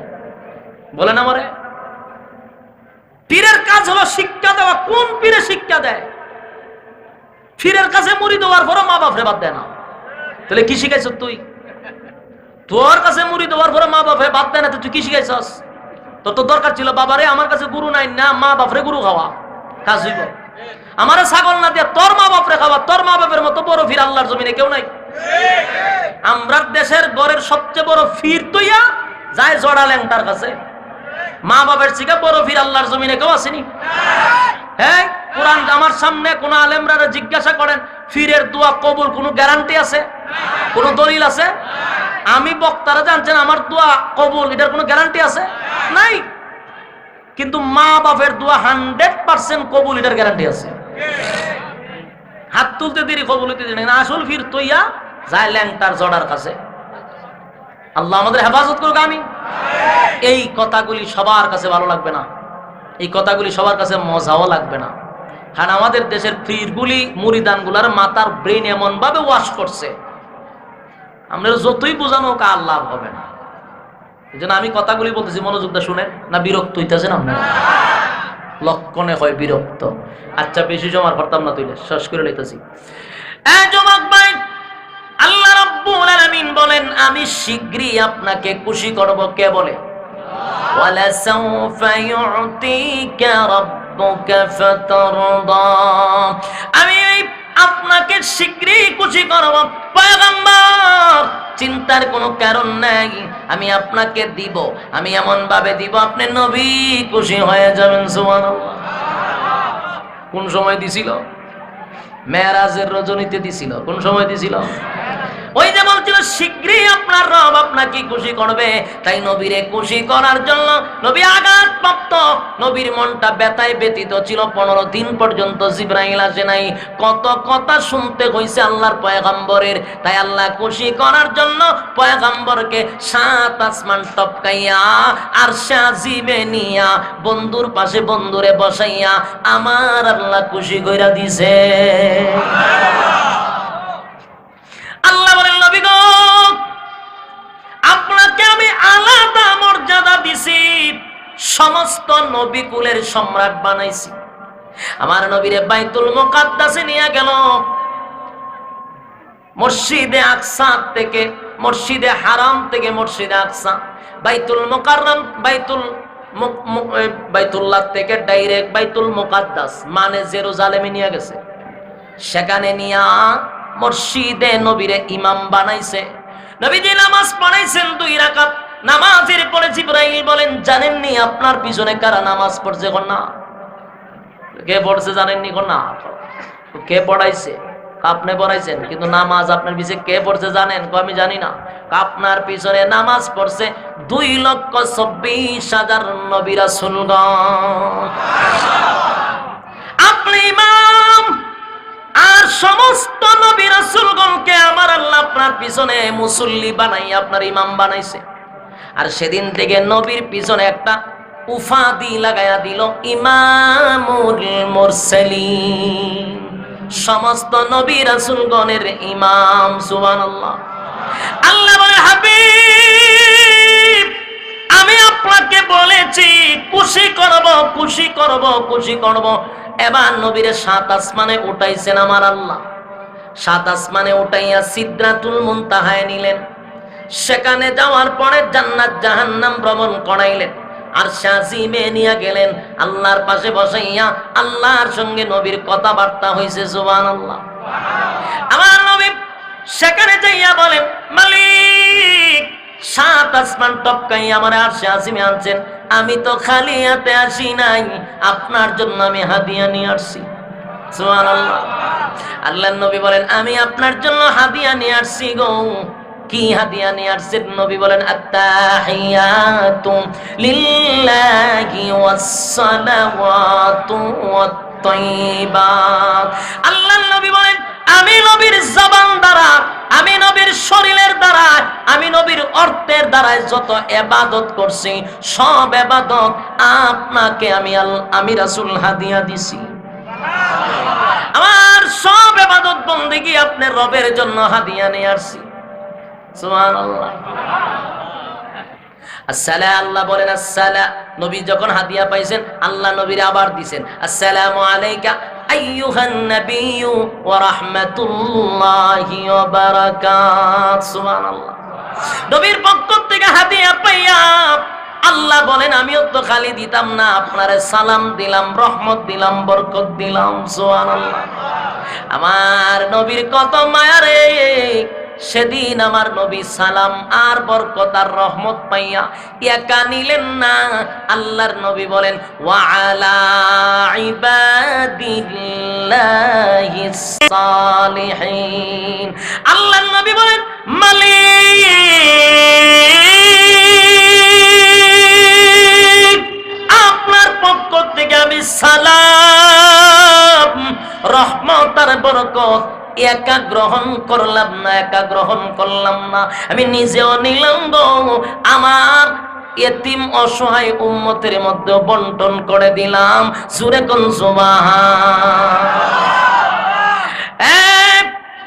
বলেন আমারে? পীরের কাজ হলো শিক্ষা দেওয়া। কোন পীরে শিক্ষা দেয়? পীরের কাছে মুরিদ হওয়ার পরও মা বাপরে বাদ দেয় না। তাহলে কি শিখাইছ তুই? তোর কাছে মুরিদ হওয়ার পরও মা বাপরে বাদ দেয় না, তুই কি শিখাইছস? তোর তো দরকার ছিল বাবারে আমার কাছে গুরু নাই না, মা বাপরে গুরু খাওয়া, কাজ হইব। আমারে ছাগল না দিয়া তোর মা বাপরে খাওয়া। তোর মা বাপের মতো বড় পীর আল্লাহর জমিনে কেউ নাই। আমরা দেশের গড়ের সবচেয়ে বড় পীর তুইয়া যায় জড়া ল্যাংটার কাছে। মা বাপের থেকে বড় পীর আল্লাহর জমিনে কেউ আসেনি। হ্যাঁ, কোরআন আমার সামনে কোন আলেমরা জিজ্ঞাসা করেন, পীরের দোয়া কবুল কোনো গ্যারান্টি আছে? কোন দলিল আছে? আমি বক্তারা জানছেন আমার দোয়া কবুল, এটার কোনো গ্যারান্টি আছে? নাই। কিন্তু মা বাপের দোয়া 100% কবুল, এটার গ্যারান্টি আছে। হাত তুলতে দেরি, কবুল হইতে দেরি না। আসল পীর তৈয়া যায় ল্যাংটার জড়ার কাছে। আল্লাহ আমাদের হেফাজত করুক। আমি এই কথাগুলি সবার কাছে ভালো লাগবে না, এই কথাগুলি সবার কাছে মজাও লাগবে না। কারণ আমাদের দেশের পীরগুলি মুরিদানগুলার মাথার ব্রেন এমন ভাবে ওয়াশ করছে, আমরা যতই বোঝানো হোক আর লাভ হবে না। এই জন্য আমি কথাগুলি বলতেছি, মনোযোগটা শুনে না বিরক্ত হইতেছেন আপনারা? লক্ষণে হয় বিরক্ত। আচ্ছা, বেশি জমা করতাম না, তুইলে শেষ করে নিতেছি। আল্লাহ রাব্বুল আলামিন বলেন, আমি শীঘ্রই আপনাকে খুশি করব। কে বলে? ওয়ালা সাউফা ইউতিকা রাব্বুকা ফাতারদা। আমি আপনাকে শীঘ্রই খুশি করব পয়গম্বর, চিন্তার কোনো কারণ নাই। আমি আপনাকে দিব, আমি এমন ভাবে দিব আপনি নবী খুশি হয়ে যাবেন। সুবহানাল্লাহ। কোন সময় দিছিল? মেরাজের রজনীতে দিছিল। কোন সময় দিছিল? ওই যে বলছিল শীঘ্রই আপনার রব আপনাকে খুশি করবে। তাই নবীরে খুশি করার জন্য নবী আঘাতপ্রাপ্ত, নবীর মনটা ব্যথায় ব্যথিত ছিল। 15 দিন পর্যন্ত জিবরাইল আসে নাই। কত কথা শুনতে হইছে আল্লাহর পয়গম্বরের। তাই আল্লাহ খুশি করার জন্য পয়গম্বরকে 7 আসমান টপকাইয়া আর সাজিবে নিয়া বন্ধুর পাশে বন্ধুরে বসাইয়া আমার আল্লাহ খুশি কইরা দিছে। আল্লাহ বলেন, নবী গো, আপনাকে আমি আলাদা মর্যাদা দিছি, সমস্ত নবী কুলের সম্রাট বানাইছি। আমার নবীরে বাইতুল মুকাদ্দাসে নিয়ে গেল। মসজিদে আকসা থেকে, মসজিদে হারাম থেকে মসজিদে আকসা, বাইতুল মুকাররম, বাইতুল্লাহ থেকে ডাইরেক্ট বাইতুল মুকাদ্দাস মানে জেরুজালেমে নিয়ে গেছে। সেখানে নিয়া মসজিদে নবীরে ইমাম বানাইছে। নবীজি নামাজ পড়াইছেন 2 রাকাত। নামাজের পরে জিবরাইল বলেন, জানেননি আপনার পিছনে কারা নামাজ পড়ছে? কোন না, কে পড়ছে জানেননি? কোন না, কে পড়াইছে? আপনি পড়াইছেন, কিন্তু নামাজ আপনার পিছনে কে পড়ছে জানেন? আমি জানি না। আপনার পিছনে নামাজ পড়ছে 2,24,000 নবী রাসূলগণ। আপনি ইমাম, আর সমস্ত নবী রাসূলগণকে আমার আল্লাহ আপনার পিছনে মুসল্লি বানাই আপনার ইমাম বানাইছে। আর সেদিন থেকে নবীর পিছনে একটা উপাধি লাগায়া দিল, ইমামুল মুরসালিন, সমস্ত নবী রাসূলগণের ইমাম। সুবহানাল্লাহ। আল্লাহ বলে, হাবিব আমি আপনাকে বলেছি খুশি করব, খুশি করব, খুশি করব। এবার নবীরে 7 আসমানে উঠাইছেন আমার আল্লাহ। 7 আসমানে উঠাইয়া সিদরাতুল মুনতাহায় নিলেন। সেখানে যাওয়ার পরে জান্নাত জাহান্নাম ভ্রমণ করাইলেন। আর শাজিমে নিয়ে গেলেন, আল্লাহর পাশে বসাইয়া আল্লাহর সঙ্গে নবীর কথাবার্তা হইছে। সুবহানাল্লাহ। আমার নবী সেখানে যাইয়া বলেন, মালিক 7 আসমান টপকাই আমার আরশে আজিমে আনছেন, আমি তো খালি হাতে আসি নাই, আপনার জন্য আমি হাদিয়া নিয়ে আসছি। সুবহানাল্লাহ। আল্লাহর নবী বলেন, আমি আপনার জন্য হাদিয়া নিয়ে আসছি গো। কি হাদিয়া নিয়ে আসছেন? নবী বলেন, আত্তাহিয়াতু লিল্লাহি ওয়াসসালাওয়াতু ওয়াত-তাইয়্যিবাত। আল্লাহর নবী বলেন, আমি নবীর জবান দ্বারা, আমি নবীর শরীরের দ্বারা, আমি নবীর অর্থের দ্বারা যত ইবাদত করছি, সব ইবাদত আপনাকে আমি রাসূল হাদিয়া দিছি। আমার সব ইবাদত বন্দেগী আপনার রবের জন্য হাদিয়া নিয়ে আসছি। সুবহানাল্লাহ। আসসালাম, আল্লাহ বলেন আসসালাম। নবী যখন হাদিয়া পাইছেন, আল্লাহ নবীর আবার দিবেন, আসসালামু আলাইকা আইয়ুহান নাবিয়্যু ওয়া রাহমাতুল্লাহি ওয়া বারাকাতুহু। সুবহানাল্লাহ। নবীর পক্ষ থেকে হাদিয়া পাইয়া আল্লাহ বলেন, আমিও তো খালি দিতাম না, আপনারে সালাম দিলাম, রহমত দিলাম, বরকত দিলাম। সুবহানাল্লাহ। আমার নবীর কত মায়া রে। সেদিন আমার নবী সালাম আর বরকত আর রহমত পাইয়া একা নিলেন না। আল্লাহর নবী বলেন, ওয়া আলা ইবাদিল্লাহিস সালিহিন। আল্লাহর নবী বলেন, মালিক আপনার পক্ষ থেকে আমি সালাম, রহমত আর বরকত একা গ্রহণ করলাম না, একা গ্রহণ করলাম না, আমি নিজেও নিলাম গো, আমার এতিম অসহায় উম্মতের মধ্যে বন্টন করে দিলাম। সুরে কোন সুবহান।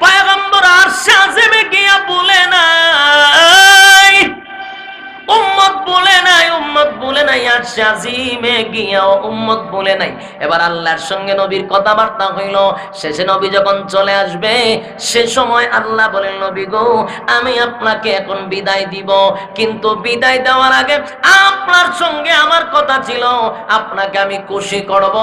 পয়গম্বর আরশে আজিমে গিয়া বলে নাই, উম্মত বলে নাই, উম্মত বলে নাই, আরশে আজিমে গিয়া উম্মত বলে নাই। এবার আল্লাহর সঙ্গে নবীর কথাবার্তা হইল। শেষে নবী যখন চলে আসবে, সে সময় আল্লাহ বলেন, নবী গো আমি আপনাকে এখন বিদায় দিব, কিন্তু বিদায় দেওয়ার আগে আপনার সঙ্গে আমার কথা ছিল, আপনাকে আমি খুশি করব।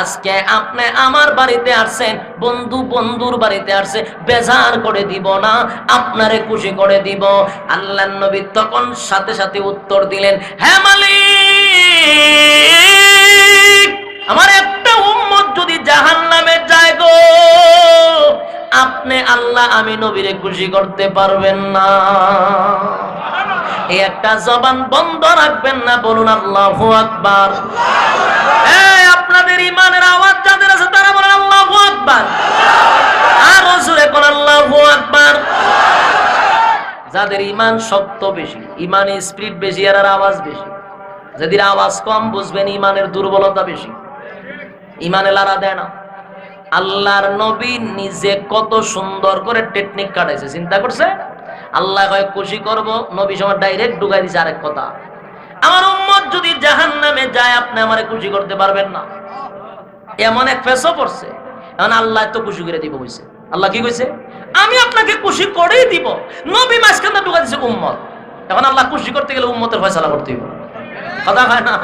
আজকে আপনি আমার বাড়িতে আসছেন, বন্ধু বন্ধুর বাড়িতে আসছে, বেজার করে দিব না, আপনারে খুশি করে দিব। আল্লাহর নবী তখন সাথে সাথে উত্তর দিলেন, হ্যাঁ মালিক, আমার একটা উম্মত যদি জাহান্নামে যায় গো, আপনি আল্লাহ আমি নবীরে খুশি করতে পারবেন না। এই একটা জবান বন্ধ রাখবেন না, বলুন আল্লাহু আকবার। এই আপনাদের ইমানের আওয়াজ যাদের আছে তারা বলেন আল্লাহু আকবার, আর জোরে কোন আল্লাহু আকবার। যাদের ইমান শক্ত বেশি, ইমানে স্পিরিট বেশি, আর আওয়াজ বেশি। যাদের আওয়াজ কম, বুঝবেন ইমানের দুর্বলতা বেশি, ইমানে লারা দেয় না। আল্লাহর নবী নিজে কত সুন্দর করে টেকনিক কাটাইছে, চিন্তা করছে। আল্লাহ কয় খুশি করব, নবী সময় ডাইরেক্ট ঢুকাই দিছে আরেক কথা, আমার উম্মত যদি জাহান্নামে যায় আপনি আমারে খুশি করতে পারবেন না। এমন এক ফেসও পড়ছে, এখন আল্লাহ তো খুশি করে দিব কইছে। আল্লাহ কি কইছে? আমি আপনাকে খুশি করেই দিব। নবী মাঝখানে ঢুকা দিছে উম্মত, এখন আল্লাহ খুশি করতে গেলে উম্মতের ফয়সালা করতে হবে, কথা হয় না?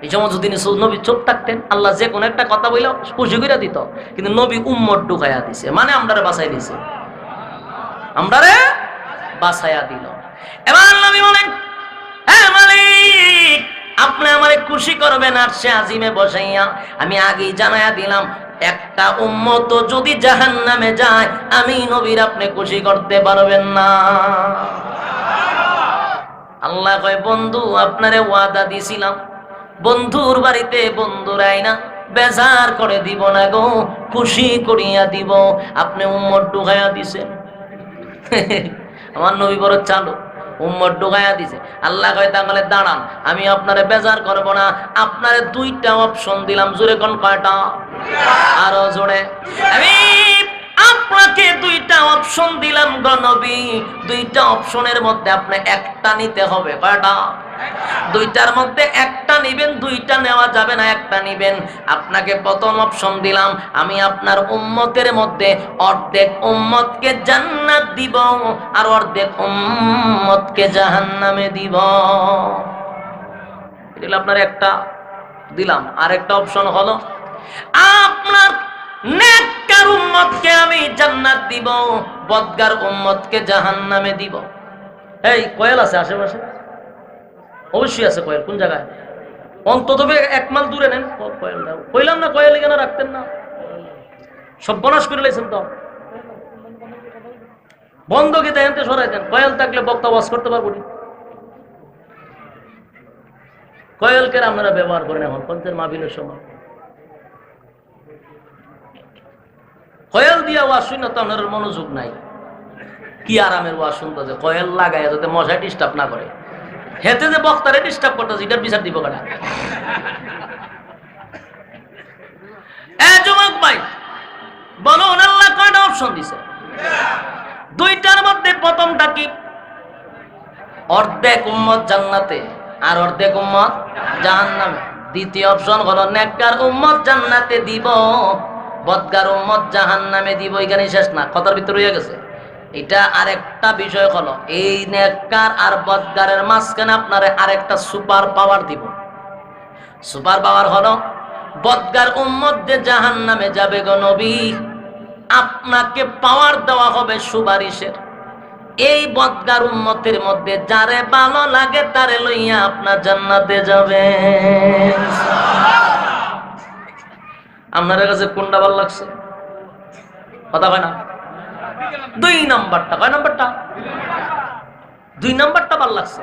এই সমস্ত দিনে নবী চোখ থাকতেন, আল্লাহ যে কোনো একটা কথা বললে খুশি করে দিত, কিন্তু নবী উম্মত ঢুকাইয়া দিছে, মানে আমরারে বাঁচাই দিছে, আমরারে বাঁচায়া দিল। এবার নবী বলেন, হ্যাঁ মালিক, আপনি আমারে খুশি করবেন আরশে আজিমে বসাইয়া। আমি আগেই জানায়া দিলাম, একটা উম্মত যদি জাহান্নামে যায়, আমি নবীর আপনি খুশি করতে পারবেন না। আল্লাহ কয়, বন্ধু আপনারে ওয়াদা দিছিলাম, বন্ধুর বাড়িতে বন্ধুরাই না বেজার করে দিব না গো, খুশি করিয়া দিব। আপনি উম্মত ঢুকাইয়া দিছেন। আমার নবী বড় চালু, উম্মত ঢুকাইয়া দিছে। আল্লাহ কয়, তাহলে দাঁড়ান, আমি আপনারে বেজার করব না, আপনারে দুইটা অপশন দিলাম। জোরে কোন কয়টা? আরো জোরে। আমি আপনাকে দুইটা অপশন দিলাম গো নবী, দুইটা অপশনের মধ্যে আপনি একটা নিতে হবে। কয়টা? দুইটার মধ্যে একটা নিবেন, দুইটা নেওয়া যাবে না, একটা নিবেন। আপনাকে প্রথম অপশন দিলাম, আমি আপনার উম্মতের মধ্যে অর্ধেক উম্মতকে জান্নাত দিব আর অর্ধেক উম্মতকে জাহান্নামে দিব। এটা আপনার একটা দিলাম। আর একটা অপশন হলো, আপনার নেককার উম্মতকে আমি জান্নাত দিব, বদকার উম্মতকে জাহান্নামে দিব। এই কয়েল আছে আশেপাশে? অবশ্যই আছে কয়েল। কোন জায়গায়? অন্তত এক মাইল দূরে নেন কয়েলটা। কইলাম না কয়েল কেন রাখতেন না? সব বনাশ করে লাইছেন তো। বন্ধকে দেখেন সরাই দেন। কয়েল থাকলে বক্তা ওয়াজ করতে পারবো না। কয়েলকে আপনারা ব্যবহার করেন এখন পঞ্চের মাহফিলের সময়। কয়েল দিয়া ওয়াজ শুনে তো আপনার মনোযোগ নাই। কি আরামের ওয়াজ শুনতেছে, কয়েল লাগায় যাতে মশায় ডিস্টার্ব না করে। হেতে যে বক্তারে ডিস্টার্ব করতেছে, এটার বিচার দিব কেনা? যুবক ভাই বলুন, আল্লাহ কয়টা অপশন দিছে? দুইটার মধ্যে প্রথমটা কি? অর্ধেক উম্মত জান্নাতে আর অর্ধেক উম্মত জাহান্নামে। দ্বিতীয় অপশন হলো, নেককার উম্মত জান্নাতে দিব, বদকার উম্মত জাহান্নামে দিব। এখানে শেষ না, কথার ভিতরে রয়ে গেছে। এটা আরেকটা বিষয় হলো, এই নেককার আর বদকারের মাঝখানে আপনারে আরেকটা সুপার পাওয়ার দিব। সুপার পাওয়ার হলো, বদকার উম্মত যে জাহান্নামে যাবে গো নবী, আপনাকে পাওয়ার দেওয়া হবে সুপারিশের। এই বদকার উম্মতের মধ্যে যারে ভালো লাগে তারে লইয়া আপনার জান্নাতে যাবে। আপনার কাছে কোনটা ভালো লাগছে? কথা কয় না? দুই নাম্বারটা। কয় নাম্বারটা? দুই নাম্বারটা ভালো লাগছে।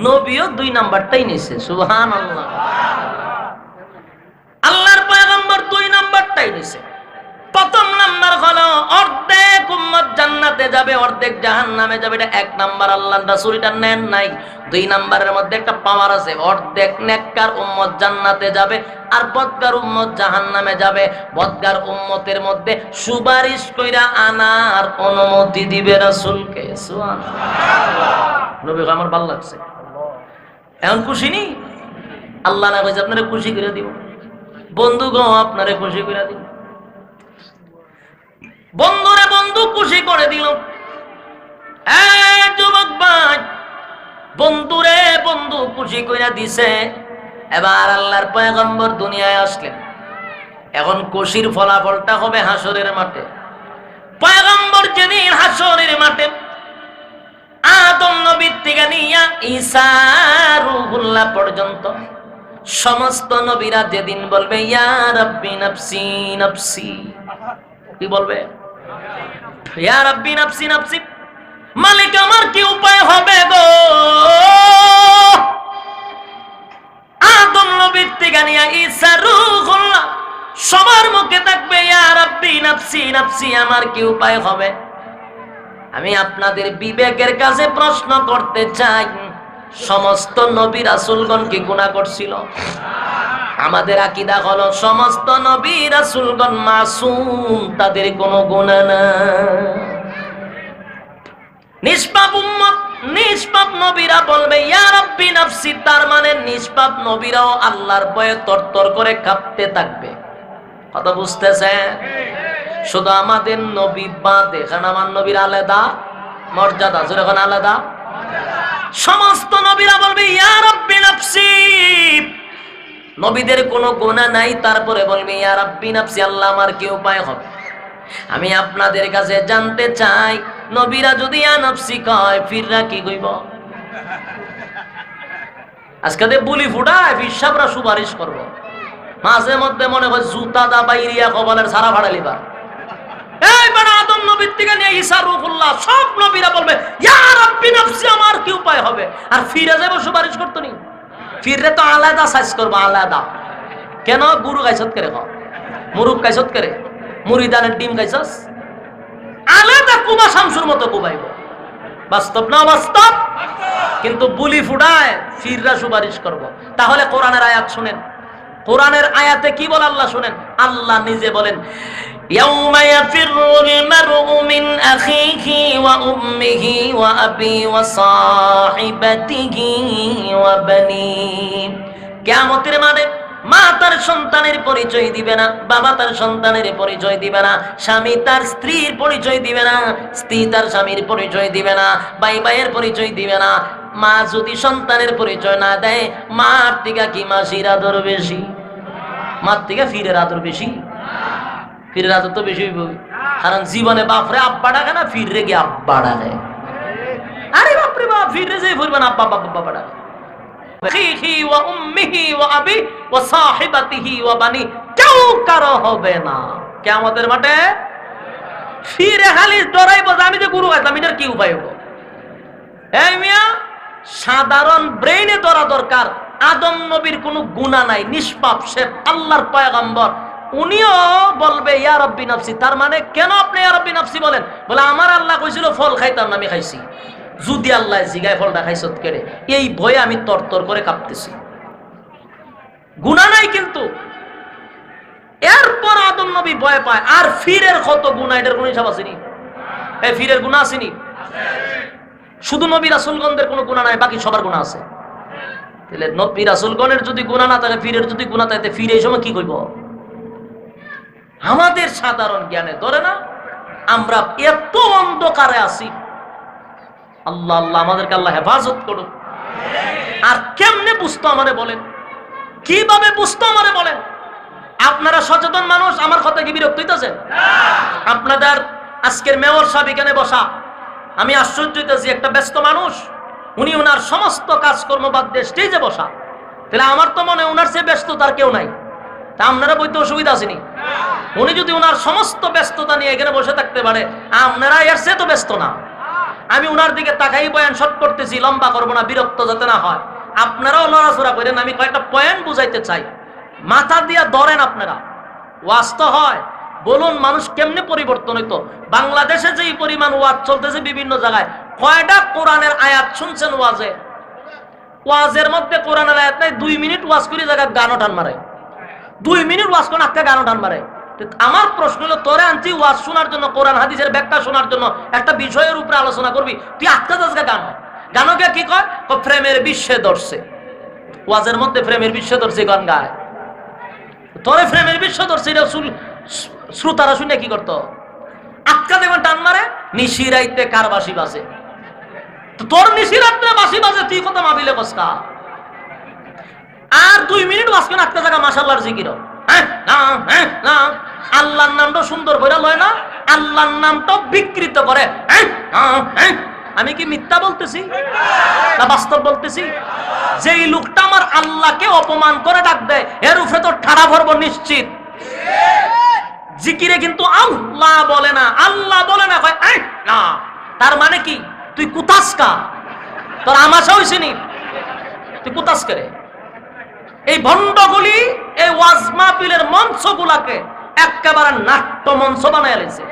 নবীও দুই নাম্বারটাই নিছে। সুবহানাল্লাহ। আল্লাহর পয়গম্বর দুই নাম্বারটাই নিছে। প্রথম নাম্বার হলো, অর্ধেক উম্মত জান্নাতে যাবে, অর্ধেক জাহান্নামে যাবে। এটা এক নাম্বার। আল্লাহর রাসূল এটা নেন নাই। দুই নাম্বারের মধ্যে একটা পাওয়ার আছে, অর্ধেক নেককার উম্মত জান্নাতে যাবে আর বদকার উম্মত জাহান্নামে যাবে। বদকার উম্মতের মধ্যে সুপারিশ কইরা আনার অনুমতি দিবে রাসূলকে। সুবহানাল্লাহ। নবী আমার ভালো লাগছে। এখন খুশি নি? আল্লাহ না কইছে আপনারে খুশি করে দিব। বন্ধু গো, আপনারে খুশি করে দিব। বন্ধুরে বন্ধু খুশি করে দিল। যুবক ভাই, বন্ধুরে বন্ধু খুশি করে দিছে। এবার আল্লাহর পয়গম্বর দুনিয়ায় আসলেন। এখন খুশির ফলাফলটা হবে হাসরের মাঠে। পয়গম্বর যেদিন হাসরের মাঠে আদম নবীর থেকে নিয়া ঈসা রূহুল্লাহ পর্যন্ত সমস্ত নবীরা যেদিন বলবে, ইয়া রাব্বি নাফসি নাফসি। কি বলবে? ইয়া রাব্বি নাফসি নাফসি। মালিক আমার কি উপায় হবে গো? আদম নবীর থেকে নিয়া ঈসা রূহুল্লাহ সবার মুখে থাকবে, ইয়া রাব্বি নাফসি নাফসি, আমার কি উপায় হবে? আমি আপনাদের বিবেকের কাছে প্রশ্ন করতে চাই, সমস্ত নবী রাসূলগণ কি গুনাহ করছিল? আমাদের আকীদা হলো সমস্ত নবী রাসূলগণ মাসুম, তাদের কোনো গুনাহ নাই। নিষ্পাপ উম্মত, নিষ্পাপ নবীরা বলবে ইয়া রাব্বি নাফসি, তার মানে নিষ্পাপ নবীরাও আল্লাহর ভয়ে তরতর করে কাঁপতে থাকবে। কথা বুঝতেছেন? শুধু আমাদের নবী বাদে, কারণ আমার নবীর আলাদা মর্যাদা, যখন আলাদা। সমস্ত নবীরা বলবে ইয়া রাব্বি নাফসি। নবীদের কোনো গুনাহ নাই, তারপরে বলবে ইয়া রাব্বি নাফসি, আল্লাহ আমার কি উপায় হবে? আমি আপনাদের কাছে জানতে চাই, নবীরা যদি ইয়া নফসি কয় ফিররা কি কইব? আজকে বুলি ফুটায় ফিরসাবরা সুপারিশ করব। মাঝে মধ্যে মনে হয় জুতা দা বাইরিয়া কবলের সারা ভাড়া লিবা। এই বড় আদম নবীর থেকে নিয়ে ঈসা রূহুল্লাহ সব নবীরা বলবে ইয়া রাব্বি নফসি, আমার কি উপায় হবে? আর ফিরে যাবো সুপারিশ করতো নি? ফিররে তো আলাদা সাইজ করবো, আলাদা। কেন? গুরু গাইছত করে খাও, মুরুখ গাইছত করে, মুড়িদানের ডিম গাইছস, আলাদা কুবা শামসুর মতো কুবাইব। বাস্তব না বাস্তব? কিন্তু বুলি ফুটায় ফিররা সুপারিশ করব। তাহলে কোরআনের আয়াত শুনেন, কোরআনের আয়াতে কি বলে আল্লাহ শুনেন। আল্লাহ নিজে বলেন ইয়াউমা ইয়াফিরুল মারউ মিন আখিহি ওয়া উম্মিহি ওয়া আবি ওয়া সাহিবাতিহি ওয়া বানি। কিয়ামতের মাঠে মা তার সন্তানের পরিচয় দিবে না, বাবা তার সন্তানের পরিচয় দিবে না, স্বামী তার স্ত্রীর পরিচয় দিবে না, স্ত্রী তার স্বামীর পরিচয় দিবে না, ভাই ভাইয়ের পরিচয় দিবে না। মা যদি সন্তানের পরিচয় না দেয়, মার থেকে কি মাসির আদর বেশি? মার থেকে ফিরের আদর বেশি? ফিরের আদর তো বেশি হইব, কারণ জীবনে বাপরে আব্বা ডাকে না, ফিরে গিয়ে আব্বা ডাকে। আরে বাপরে বাপ, ফিরে যে ফুরবেন আব্বা বাবা বাবা ডাকে। কেউ কারো হবে না কিয়ামতের মাঠে। ফিরে খালি ডরাইব যে আমি যে গুরু গাইতাম, এটার কি উপায় হবো? এই মিয়া, সাধারণ ব্রেইনে ধরা দরকার। আদম নবীর কোনো গুনাহ নাই, নিষ্পাপ, সে আল্লাহর পয়গম্বর। উনিও বলবে ইয়া রাব্বি নফসি। তার মানে কেন আপনি ইয়া রাব্বি নফসি বলেন? বলে আমার আল্লাহ কইছিল ফল খাইতাম না, আমি খাইছি। যদি আল্লাহ জিগায় ফলটা খাইছত কেড়ে, এই ভয়ে আমি তরতর করে কাঁপতেছি। গুনাহ নাই কিন্তু এরপর আদম নবী ভয় পায়। আর ফিরের কত গুনাহ, এটার কোন হিসাব আসেনি? এই ফিরের গুনাহ আসেনি? শুধু নবী রাসূলগণদের কোনো গুনাহ নাই, বাকি সবার গুনাহ আছে। তাহলে নবী রাসূলগণের যদি গুনাহ না থাকে, ফিরের যদি গুনাহ থাকে, ফিরে এই সময় কি কইব? আমাদের সাধারণ জ্ঞানে ধরে না, আমরা এত অন্ধকারে আছি। আল্লাহ আল্লাহ, আমাদেরকে আল্লাহ হেফাজত করুন। আর কেমনে বুঝতো আমারে বলেন, কিভাবে বুঝতো আমারে বলেন? আপনারা সচেতন মানুষ, আমার কথা কি বিরক্ত হইতেছে? আপনাদের আজকের মেয়র সাহেব এখানে বসা, আমি আশ্চর্য হইতেছি। একটা ব্যস্ত মানুষ, উনি ওনার সমস্ত কাজকর্ম বাদ দিয়ে স্টেজে বসা। তাহলে আমার তো মনে হয় ওনার চেয়ে ব্যস্ত তার কেউ নাই। তা আপনারা বইতে অসুবিধা আসেনি? উনি যদি ওনার সমস্ত ব্যস্ততা নিয়ে এখানে বসে থাকতে পারে, আপনারা এর চেয়ে তো ব্যস্ত না। আমি উনার দিকে তাকাই বয়ান শর্ট করতেছি, লম্বা করবো না, বিরক্ত যাতে না হয়। আপনারাও লড়াচড়া করেন, আমি কয়েকটা পয়েন্ট বুঝাইতে চাই। মাথা দিয়া ধরেন আপনারা, ওয়াজ তো হয়। বলুন মানুষ কেমনে পরিবর্তন হইতো? বাংলাদেশে যেই পরিমাণ ওয়াজ চলতেছে বিভিন্ন জায়গায়, কয়টা কোরআনের আয়াত শুনছেন ওয়াজে? ওয়াজের মধ্যে কোরআনের আয়াত নাই, 2 মিনিট ওয়াজ করে জায়গায় গানও টান মারে। 2 মিনিট ওয়াজ করে আজকে গানও টান মারে। আমার প্রশ্ন হলো, তোরে আনছি ওয়াজ শোনার জন্য, কোরআন হাদিসের ব্যাখ্যা শোনার জন্য, একটা বিষয়ের উপরে আলোচনা করবি, তুই আজকে আজকে গান। গানকে কি কয়? প্রেমের বিশ্বে ধরছে। ওয়াজের মধ্যে প্রেমের বিশ্বে ধরছে গান গায়। তোরে প্রেমের বিশ্ব ধরছে, এটা শ্রোতারা শুনে কি করতো? আজকা দেখবেন টান মারে, নিশিরাইতে কার বাঁশি বাজে। তোর নিশিরাইতে বাঁশি বাজে, তুই কত মাবিলে কসকা। আর 2 মিনিট ওয়াজ করে আজকা জায়গা মাশাআল্লাহর জিকির। আল্লাহর নামটা সুন্দর করে লয় না, আল্লাহর নামটা বিকৃত করে। আমি কি মিথ্যা বলতেছি না বাস্তব বলতেছি? যেই লোকটা আমার আল্লাহকে অপমান করে ডাক দেয়, এর উপরে তো ঠাড়া ভরবো নিশ্চিত। জিকিরে কিন্তু আল্লাহ বলে না, আল্লাহ বলে না, না। তার মানে কি? তুই কুতাসকা, তোর আমাশা হয়েছে নি, তুই কুতাসকে। এই ভণ্ডগুলি এই ওয়াজ মাহফিলের মঞ্চগুলাকে একেবারে নাট্য মঞ্চ বানায় আইছে।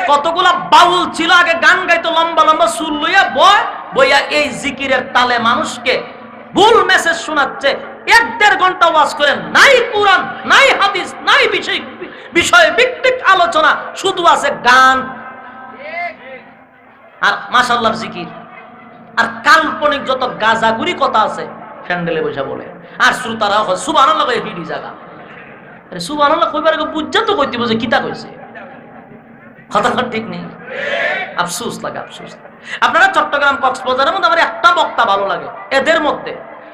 কতগুলা বাউল ছিল আগে, গান গাইতো, লম্বা লম্বা সুর লইয়া বইয়া এই জিকিরের তালে মানুষকে ভুল মেসেজ শোনাচ্ছে। 1-1.5 ঘন্টা ওয়াজ করে, নাই কুরআন, নাই হাদিস, নাই বিষয় ভিত্তিক আলোচনা, শুধু আছে গান আর মাশাআল্লাহর জিকির আর কাল্পনিক যত গাজাগুরি কথা আছে স্যান্ডেলে বসে বলে। আর শ্রোতারা সুবহানাল্লাহ কই হিডি জায়গা। আরে সুবহানাল্লাহ কইবার আগে বুঝা তো কইতে বসে কিতা কইছে, কথা ঠিক নেই। আফসোস লাগে, আফসোস। আপনারা চট্টগ্রাম কক্সবাজারের মধ্যে আমার একটা বক্তা ভালো লাগে, এদের মধ্যে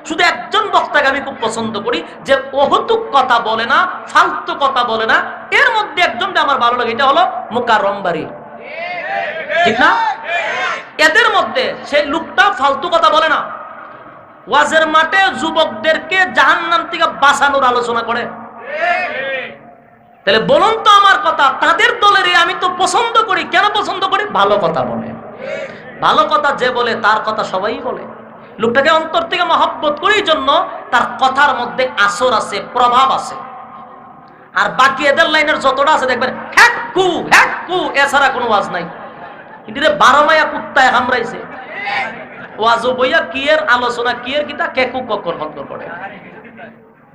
শুধু একজন বক্তাকে আমি খুব পছন্দ করি, যে অহতুক কথা বলে না, ফালতু কথা বলে না। এর মধ্যে একজনটা আমার ভালো লাগে, এটা হলো মুকাররম বাড়ি। ঠিক না? এদের মধ্যে সেই লোকটা ফালতু কথা বলে না, ওয়াজের মাঠে যুবকদেরকে জাহান্নাম থেকে বাঁচানোর আলোচনা করে। তাহলে বলুন তো আমার কথা, তাদের দলের আমি তো পছন্দ করি। কেন পছন্দ করি? ভালো কথা বলে। ভালো কথা যে বলে তার কথা সবাই বলে। লোকটাকে অন্তর থেকে মহব্বত করি, জন্য তার কথার মধ্যে আসর আছে, প্রভাব আছে। আর বাকি এদের লাইনের যতটা আছে দেখবেন হ্যাক কু এছাড়া কোনো ওয়াজ নাই। এটিরে 12 মায়া কুত্তায় হামরাইছে। ওয়াজ বইয়া কি এর আলোচনা, কি এর কিতা কেকু কক্কর কক্কর করে।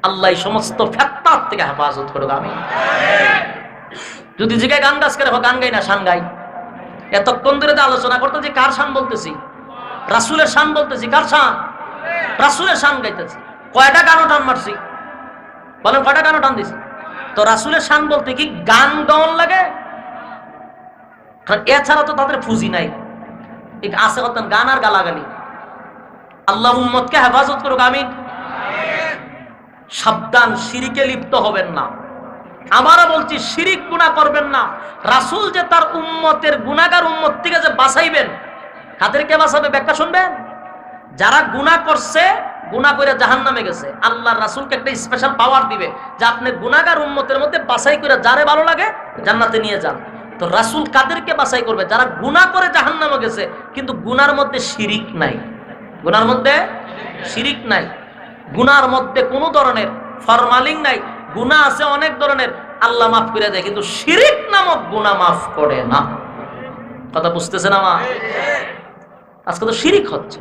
আল্লাহ সমস্ত ফেতনার থেকে হেফাজত করুক। আমি যদি জিগায় গান গাছ করে গান গাই না, শান গাই। এতক্ষণ ধরে আলোচনা করতে যে কার শান বলতেছি? রাসূলের শান বলতেছি। কার শান? রাসূলের শান গাইতেছি। কয়টা গান টান মারছি বলেন? কয়টা গান টান দিছি? তো রাসূলের শান বলতে কি গান গাওয়ান লাগে? এছাড়া তো তাদের ফুজি নাই। আছে কত গান আর গালাগালি। আল্লাহ উম্মতকে হেফাজত করুক। আমিন। সাবধান, শিরিকে লিপ্ত হবেন না। আমারও বলছি শিরিক গুনাহ করবেন না। রাসূল যে তার উম্মতের গুনাহগার উম্মত থেকে যে বাঁচাইবেন, কাদেরকে বাঁচাবে ব্যাখ্যা শুনবেন। যারা গুনাহ করছে, গুনাহ করে জাহান্নামে গেছে, আল্লাহর রাসূলকে একটা স্পেশাল পাওয়ার দিবে যে আপনি গুনাহগার উম্মতের মধ্যে বাছাই করে যারে ভালো লাগে জান্নাতে নিয়ে যান। তো রাসূল কাদেরকে বাছাই করবে? যারা গুনাহ করে জাহান্নামে গেছে কিন্তু গুনার মধ্যে শিরিক নাই। গুনার মধ্যে শিরিক নাই, গুনার মধ্যে কোনো ধরনের ফরমালিং নাই। গুনাহ আছে অনেক ধরনের, আল্লাহ মাফ করে দেয়, কিন্তু শিরিক নামক গুনাহ মাফ করে না। কথা বুঝতেছেন আমার? আজকে তো শিরিক হচ্ছে।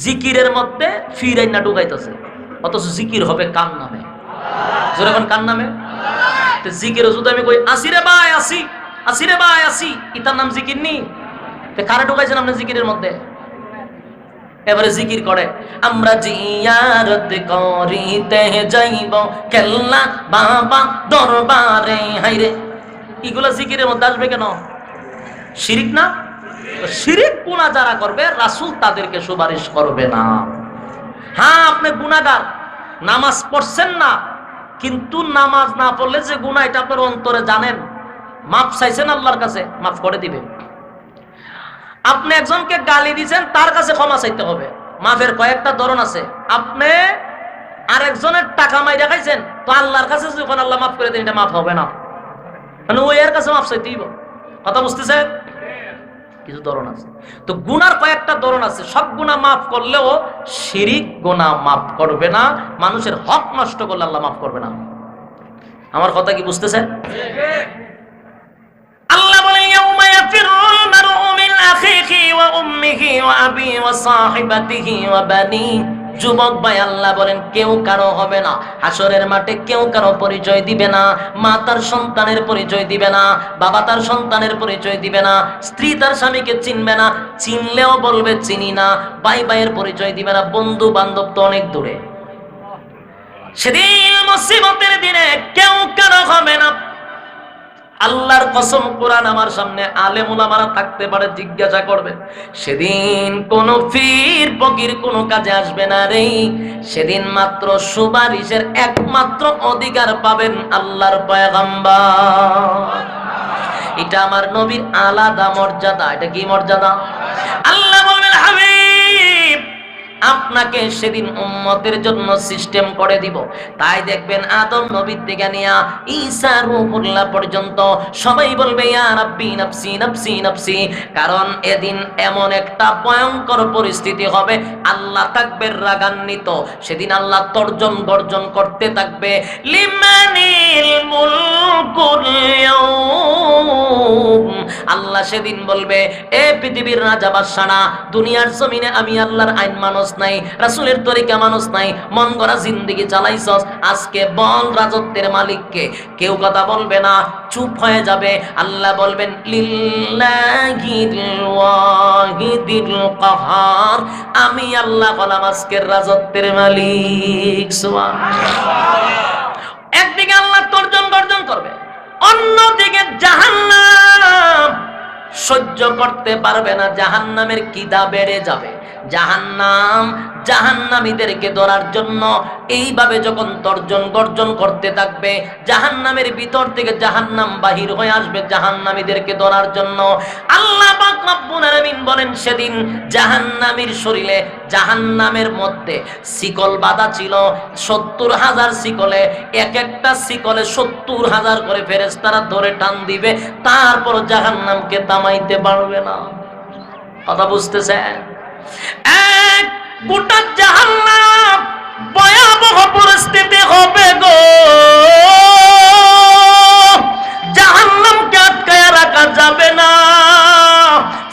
জিকিরের মধ্যে ফিরাইনা ঢুকাইতেছে, অথচ জিকির হবে কার নামে? জোরে কোন কার নামে? তো জিকির যদি আমি কই আসি রে ভাই আসি, আসি রে ভাই আসি, এটার নাম জিকির নি? তো কারে ঢুকাইছেন আপনি জিকিরের মধ্যে? এবারে জিকির করে আমরা জিয়ারত করিতে যাইব কেল্লা বাবা দরবারে। হাইরে, এগুলো জিকিরের মধ্যে আসবে কেন? শিরিক না? শিরিক গুনাহ যারা করবে রাসূল তাদেরকে সুপারিশ করবে না। হ্যাঁ, আপনি গুনাহগার, নামাজ পড়ছেন না, কিন্তু নামাজ না পড়লে যে গুনাহ এটা আপনার অন্তরে জানেন, মাফ চাইছেন আল্লাহর কাছে, মাফ করে দিবে। আপনি একজনকে গালি দিয়েছেন, তার কাছে ক্ষমা চাইতে হবে। মাফের কয়েকটা ধরন আছে। আপনি আরেকজনের টাকা মাইরা খাইছেন, তো আল্লাহর কাছে যখন আল্লাহ মাফ করে দেন, এটা মাফ হবে না, মানে ওই এর কাছে মাফ চাইতেই। কথা বুঝতেছেন? কিছু ধরন আছে। তো গুনার কয়েকটা ধরন আছে। সব গুনাহ মাফ করলেও শিরিক গুনাহ মাফ করবে না। মানুষের হক নষ্ট করলে আল্লাহ মাফ করবে না। আমার কথা কি বুঝতেছেন? আল্লাহ বলেন ইয়াউমা ইয়াফিরুল মারউ মিন আখিহি ওয়া উম্মিহি ওয়া আবি ওয়া সাহিবাতিহি ওয়া বানি। যুবক ভাই, আল্লাহ বলেন কেউ কারো হবে না হাসরের মাঠে, কেউ কারো পরিচয় দিবে না। মা তার সন্তানের পরিচয় দিবে না, বাবা তার সন্তানের পরিচয় দিবে না, স্ত্রী তার স্বামীকে চিনবে না, চিনলেও বলবে চিনি না, ভাই ভাইয়ের পরিচয় দিবে না, বন্ধু বান্ধব তো অনেক দূরে। সেদিন মুসিবতের দিনে কেউ কারো হবে না। আল্লাহর কসম, কোরআন আমার সামনে, আলেম উলামারা থাকতে পারে, জিজ্ঞাসা করবে সেদিন কোন পীর ফকির কোনো কাজে আসবে না রে। সেদিন মাত্র সুপারিশের একমাত্র অধিকার পাবেন আল্লাহর পয়গম্বর। এটা আমার নবীর আলাদা মর্যাদা। এটা কি মর্যাদা? আল্লাহ বলেন হাবিব, আপনাকে সেদিন উম্মতের জন্য সিস্টেম করে দিব। তাই দেখবেন আদম নবীর থেকে নিয়া ঈসা রূহুল্লাহ পর্যন্ত সবাই বলবে ইয়া রাব্বি নাফসি নাফসি নাফসি। কারণ এদিন এমন একটা ভয়ঙ্কর পরিস্থিতি হবে, আল্লাহ থাকবে রাগান্বিত। সেদিন আল্লাহ তর্জন গর্জন করতে থাকবে, লিমানিল মুলকুল ইয়াউম। আল্লাহ সেদিন বলবে, এ পৃথিবীর রাজা বাদশাহ, দুনিয়ার জমিনে আমি আল্লাহর আইন মানুষ নাই, রাসূলের তরিকা মানুষ নাই, মন গড়া জিন্দেগি চালাইছস, আজকে বল রাজত্বের মালিককে। কেউ কথা বলবে না, চুপ হয়ে যাবে। আল্লাহ বলবেন লিল্লাহিল ওয়াহিদিল কাহার, আমি আল্লাহ হলাম আজকের রাজত্বের মালিক। সুবহানাল্লাহ। একদিকে আল্লাহ তর্জন গর্জন করবে, অন্যদিকে জাহান্নাম সহ্য করতে পারবে না, জাহান্নামের কিদা বেড়ে যাবে। জাহান্নাম জাহান্নামীদেরকে ধরার জন্য এইভাবে যখন তর্জন গর্জন করতে থাকবে, জাহান্নামের ভিতর থেকে জাহান্নাম বাহির হয়ে আসবে জাহান্নামীদেরকে ধরার জন্য। আল্লাহ পাক রব্বুল আলামিন বলেন, সেদিন জাহান্নামীর শরীরে, জাহান্নামের মধ্যে শিকল বাঁধা ছিল 70,000 শিকলে। এক একটা শিকলে 70,000 করে ফেরেশতারা ধরে টান দিবে, তারপর জাহান্নামকে থামাইতে পারবে না। কথা বুঝতেছেন? এক গোটা জাহান্নাম ভয়াবহ পরিস্থিতি হবে গো। জাহান্নামকে আটকায়া রাখা যাবে না,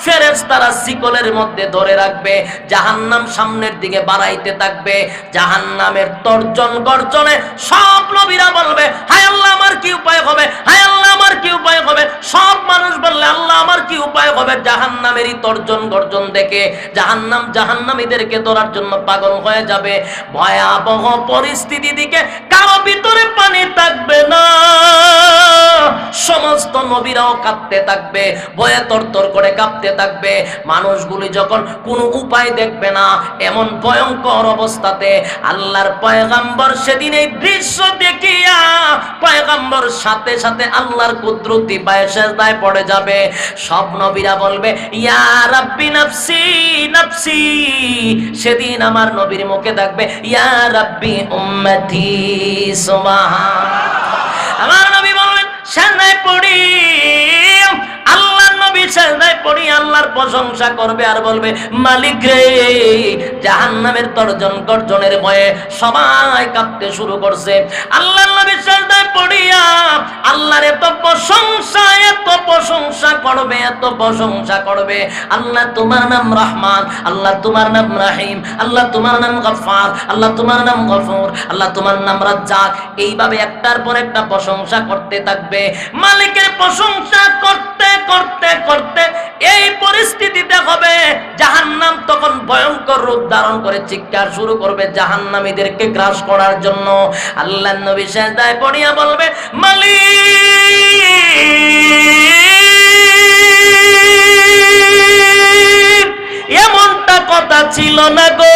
ফেরেশতারা শিকলের মধ্যে ধরে রাখবে, জাহান্নাম সামনের দিকে বাড়াইতে থাকবে। জাহান্নামের তর্জন গর্জনে সব নবীরা বলবে, হায় আল্লাহ আমার কি উপায় হবে, হায় আল্লাহ আমার কি উপায় হবে। সব মানুষ বললে, আল্লাহ আমার কি উপায় হবে। জাহান্নামেরই তর্জন গর্জন দেখে জাহান্নাম জাহান্নামীদেরকে ধরার জন্য পাগল হয়ে যাবে। ভয়াবহ পরিস্থিতি দিকে কারো ভিতরে পানি থাকবে না, সমস্ত নবীরাও কাঁপতে থাকবে, ভয়ে তরতর করে কাঁপতে থাকবে। মানুষগুলি যখন কোনো উপায় দেখবে না, এমন ভয়ঙ্কর অবস্থাতে আল্লাহর পয়গাম্বর সেদিন এই দৃশ্য দেখিয়া পয়গাম্বর সাথে সাথে আল্লাহর কুদরতি পায়ে সেজদায় পড়ে যাবে। সব নবীরা বলবে, ইয়া রাব্বি নাফসি নাফসি। সেদিন আমার নবীর মুখে থাকবে, ইয়া রাব্বি উম্মতি। সুবহানাল্লাহ। আমার নবী বলবেন, সেজদায় পড়ি, আল্লাহর নবী সেজদায় পড়ি আল্লাহর প্রশংসা করবে আর বলবে, মালিক রে। জাহান্নামের তর্জন গর্জনের ভয়ে সবাই কাঁপতে শুরু করছে। আল্লাহর নবী সেজদায় পড়িয়া আল্লাহর এত প্রশংসা করবে, এত প্রশংসা করবে। আল্লাহ তোমার নাম রহমান, আল্লাহ তোমার নাম রহিম, আল্লাহ তোমার নাম গফফার, আল্লাহ তোমার নাম গফুর, আল্লাহ তোমার নাম রাজ্জাক। এইভাবে একটার পর একটা প্রশংসা করতে থাকবে। মালিকের প্রশংসা করতে করতে করতে এই পরিস্থিতিতে হবে, জাহান্নাম তখন ভয়ঙ্কর রূপ ধারণ করে চিৎকার শুরু করবে জাহান্নামীদেরকে গ্রাস করার জন্য। আল্লাহর নবী সেজদায় পড়িয়া বলবে, মালিক এমনটা কথা ছিল না গো,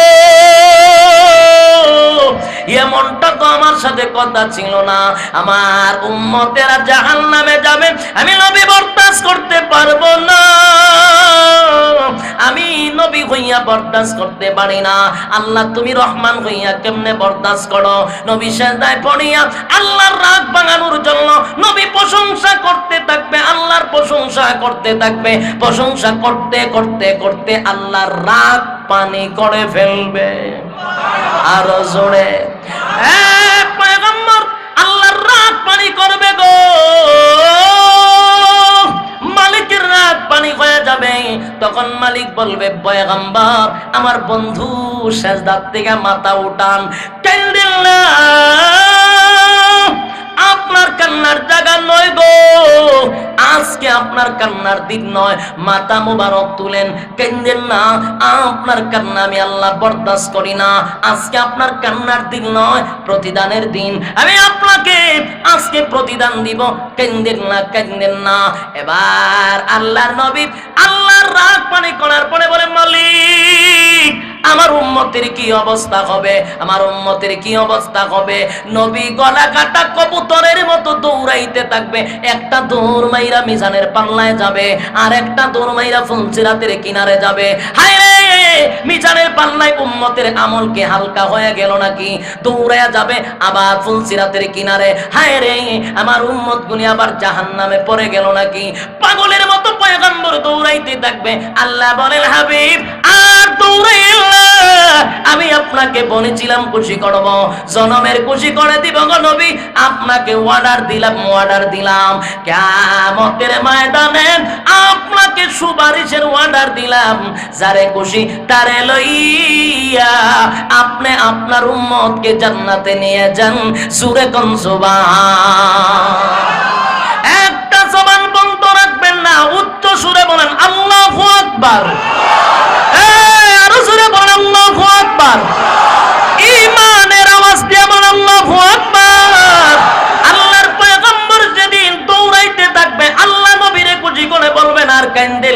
এমনটা তো আমার সাথে কথা ছিল না। আমার উম্মতেরা জাহান্নামে যাবে, আমি নবী বরদাস্ত করতে পারবো না, আমি নবী হইয়া বরদাস্ত করতে পারি না। আল্লাহ তুমি রহমান হইয়া কেমনে বরদাস্ত করো। নবী সেজদায় পড়িয়া আল্লাহর রাগ ভাঙানোর জন্য নবী প্রশংসা করতে থাকবে, আল্লাহর প্রশংসা করতে থাকবে। প্রশংসা করতে করতে করতে আল্লাহর রাগ পানি করে ফেলবে। আরো জোরে, পয়গম্বর আল্লাহর রাগ পানি করবে গো, মালিকের রাগ পানি হয়ে যাবে। তখন মালিক বলবে, পয়গম্বর আমার বন্ধু সেজদার থেকে মাথা উঠান, কান্দেন না, আপনার কান্নার জায়গা নয় গো, আজকে আপনার কান্নার দিন নয়। মাথা মুবারক তুলেন, কান্দেন না, আপনার কান্না আমি আল্লাহ বরদাস্ত করি না। আজকে আপনার কান্নার দিন নয়, প্রতিদানের দিন। আমি আপনাকে আজকে প্রতিদান দিব, কান্দেন না, কান্দেন না। এবার আল্লাহর নবী আল্লাহর রাগ পানি করার পরে বলে, মালিক আমার উম্মতের কি অবস্থা হবে, আমার উম্মতের কি অবস্থা হবে। নবী গলা কাটা কবুতরের মতো দৌড়াইতে থাকবে। একটা দৌড় মাইরা মিজানের পাল্লায় যাবে, আর একটা দৌড় মাইরা ফুলসিরাতের কিনারে যাবে। হায় রে, মিজানের পাল্লায় উম্মতের আমল কি হালকা হয়ে গেল নাকি। দৌড়ায়া যাবে আবার ফুলসিরাতের কিনারে, হায় রে আমার উম্মত গুলি আবার জাহান্নামে পড়ে গেল নাকি। পাগলের মতো পয়গম্বর দৌড়াইতে থাকবে। আল্লাহ বলেন, হাবিব আর দৌড়াইল না, আমি আপনাকে বলেছিলাম খুশি করব, জনমের খুশি করে দিব গো নবী। আপনাকে অর্ডার দিলাম কিয়ামতের ময়দানে আপনাকে সুপারিশের অর্ডার দিলাম। যারে খুশি তারে লইয়া আপনি আপনার উম্মতকে জান্নাতে নিয়ে যান। সুরে কোন সুবহান। একটা জবান বন্ধ রাখবেন না, উচ্চ সুরে বলেন আল্লাহু আকবার। আরো সুরে বলেন আল্লাহু আকবার। ঈমানের আওয়াজ দিয়ে বলেন আল্লাহু আকবার। আল্লাহর পয়গম্বর যেদিন দৌড়াইতে থাকবে, আল্লাহ নবীরে খুশি করে বলবেন আর কান্দে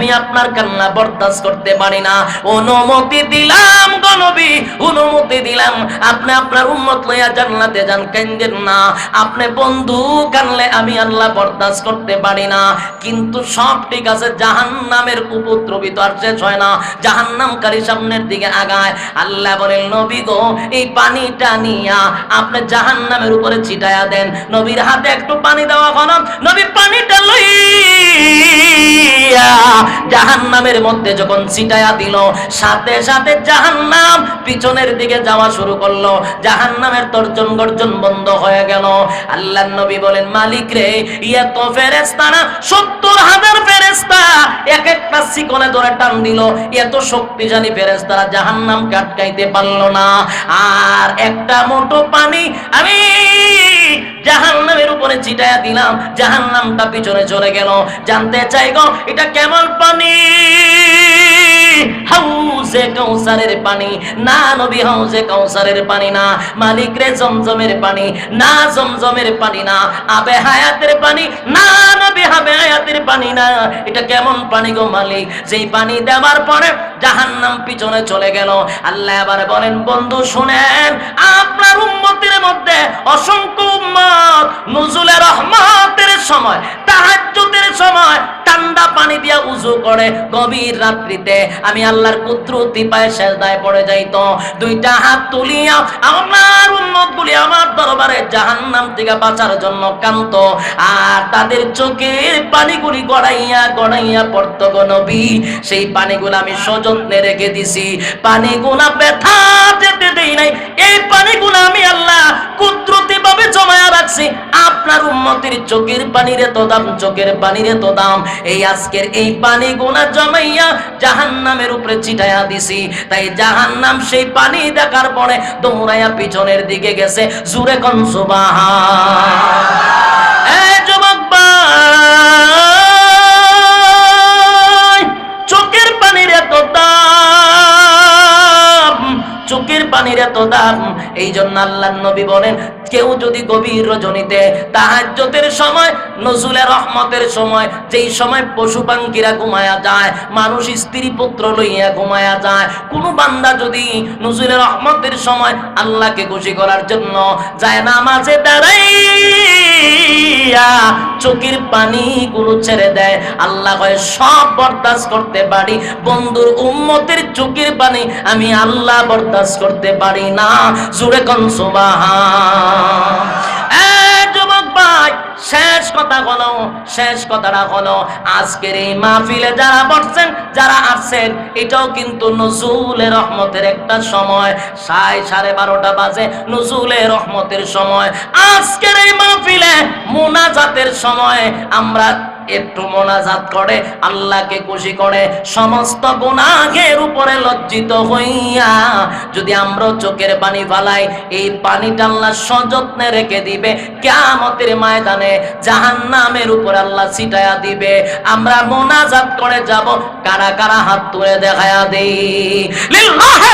আমি আপনার কান্না বরদাস্ত করতে পারি না, অনুমতি দিলাম গো নবী, অনুমতি দিলাম, আপনি আপনার উম্মত লইয়া জান্নাতে যান, কান্দেন না। আপনি বন্ধু কানলে আমি আল্লাহ বরদাস্ত করতে পারি না। কিন্তু সব ঠিক আছে, জাহান্নামের উপদ্রবী তো আর শেষ হয় না, জাহান্নামকারী সামনের দিকে আগায়। আল্লাহ বলেন নবী গো, এই পানিটা নিয়া আপনি জাহান্নামের উপরে ছিটায়া দেন। নবীর হাতে একটু পানি দেওয়া হলো, নবী পানিটা লইয়া জাহান্নামের মধ্যে যখন ছিটায়া দিল, সাথে সাথে জাহান্নাম পিছনের দিকে যাওয়া শুরু করলো, জাহান্নামের তর্জন গর্জন বন্ধ হয়ে গেল। আল্লাহর নবী বলেন মালিক রে, এত ফেরেশতা না 70,000 ফেরেশতা এক একটা শিকলে ধরে টান দিল, এত শক্তিশালী ফেরেশতারা জাহান্নামকে আটকাইতে পারলো না। আর একটা মুঠো পানি আমি জাহান্নামের উপরে ছিটায়া দিলাম, জাহান্নামটা পিছনে চলে গেল। জানতে চাই গো এটা কেমন পানি? হাউজে কাউসারের পানি না নবী, হাউজে কাউসারের পানি না। মালিক রে জমজমের পানি না, জমজমের পানি না। আবে হায়াতের পানি না নবী, আবে হায়াতের পানি না। এটা কেমন পানি গো মালিক? যেই পানি দেওয়ার পরে জাহান্নাম পিছনে চলে গেল। আল্লাহ এবার বলেন বন্ধু শুনেন, আপনার উম্মতের মধ্যে অসংখ্য উম্মত নুজুলে রহমতের সময়, তাহাজ্জুদের সময় ঠান্ডা পানি দিয়া উযু করে, গভীর রাত্রিতে আমি আল্লাহর কুদরতি পায়ে সেজদায় পড়ে যাইতো, দুইটা হাত তুলিয়া আমার উম্মতগুলি আমার দরবারে জাহান্নাম থেকে বাঁচার জন্য কাঁদতো, আর তাদের চোখের পানিগুলি গড়াইয়া গড়াইয়া পড়তো গো নবী। সেই পানিগুলো আমি সযত্নে রেখে দিছি, পানিগুলা ব্যথা যেতে দেই নাই, এই পানিগুলো আমি আল্লাহ কুদরতি ভাবে জমায়া রাখছি। আপনার উম্মতের চোখের পানির এত দাম, চোখের পানির এত দাম, এই আজকের এই পানিগুলা জমাইয়া জাহান্নামের উপরে ছিটাইয়া দিছি। তাই জাহান্নাম সেই পানি দেখার পরে দৌড়াইয়া পিছনের দিকে গেছে। জুরে কোন সুবহান। এই যুবক ভাই, চোখের পানির এত দাম, চোখের পানির এত দাম। এই জন্য আল্লাহর নবী বলেন কেউ যদি গভীর রজনীতে তাহাজ্জুদের সময়, নজুলে রহমতের সময়, যেই সময় পশু পাখিরা ঘুমায়া যায়, মানুষ স্ত্রী পুত্র লইয়া ঘুমায়া যায়, কোন বান্দা যদি নজুলে রহমতের সময় আল্লাহকে খুশি করার জন্য যায় নামাজে দাঁড়াইয়া চোখের পানি গুলো ছেড়ে দেয়, আল্লাহ কয় সব বরদাস্ত করতে পারি, বন্ধুর উম্মতের চোখের পানি আমি আল্লাহ বরদাস্ত করতে পারি না। জোরে কোন সুবহান। যুবক ভাই, শেষ কথা হলো, শেষ কথাটা হলো আজকের এই মাহফিলে যারা বসছেন, যারা আসছেন, এটাও কিন্তু নজুলে রহমতের একটা সময়। 12:30 বাজে নজুলে রহমতের সময়। আজকের এই মাহফিলে মুনাজাতের সময় আমরা একটু মোনাজাত করে আল্লাহকে খুশি করে সমস্ত গুনাহের উপরে লজ্জিত হইয়া যদি আমরা চোখের পানি ফালাই, এই পানিটা আল্লাহ সযত্নে রেখে দিবে, কিয়ামতের ময়দানে জাহান্নামের উপর আল্লাহ ছিটায়া দিবে। আমরা মোনাজাত করে যাব, কারা কারা হাত তুলে দেখায়া দেই। লিল্লাহি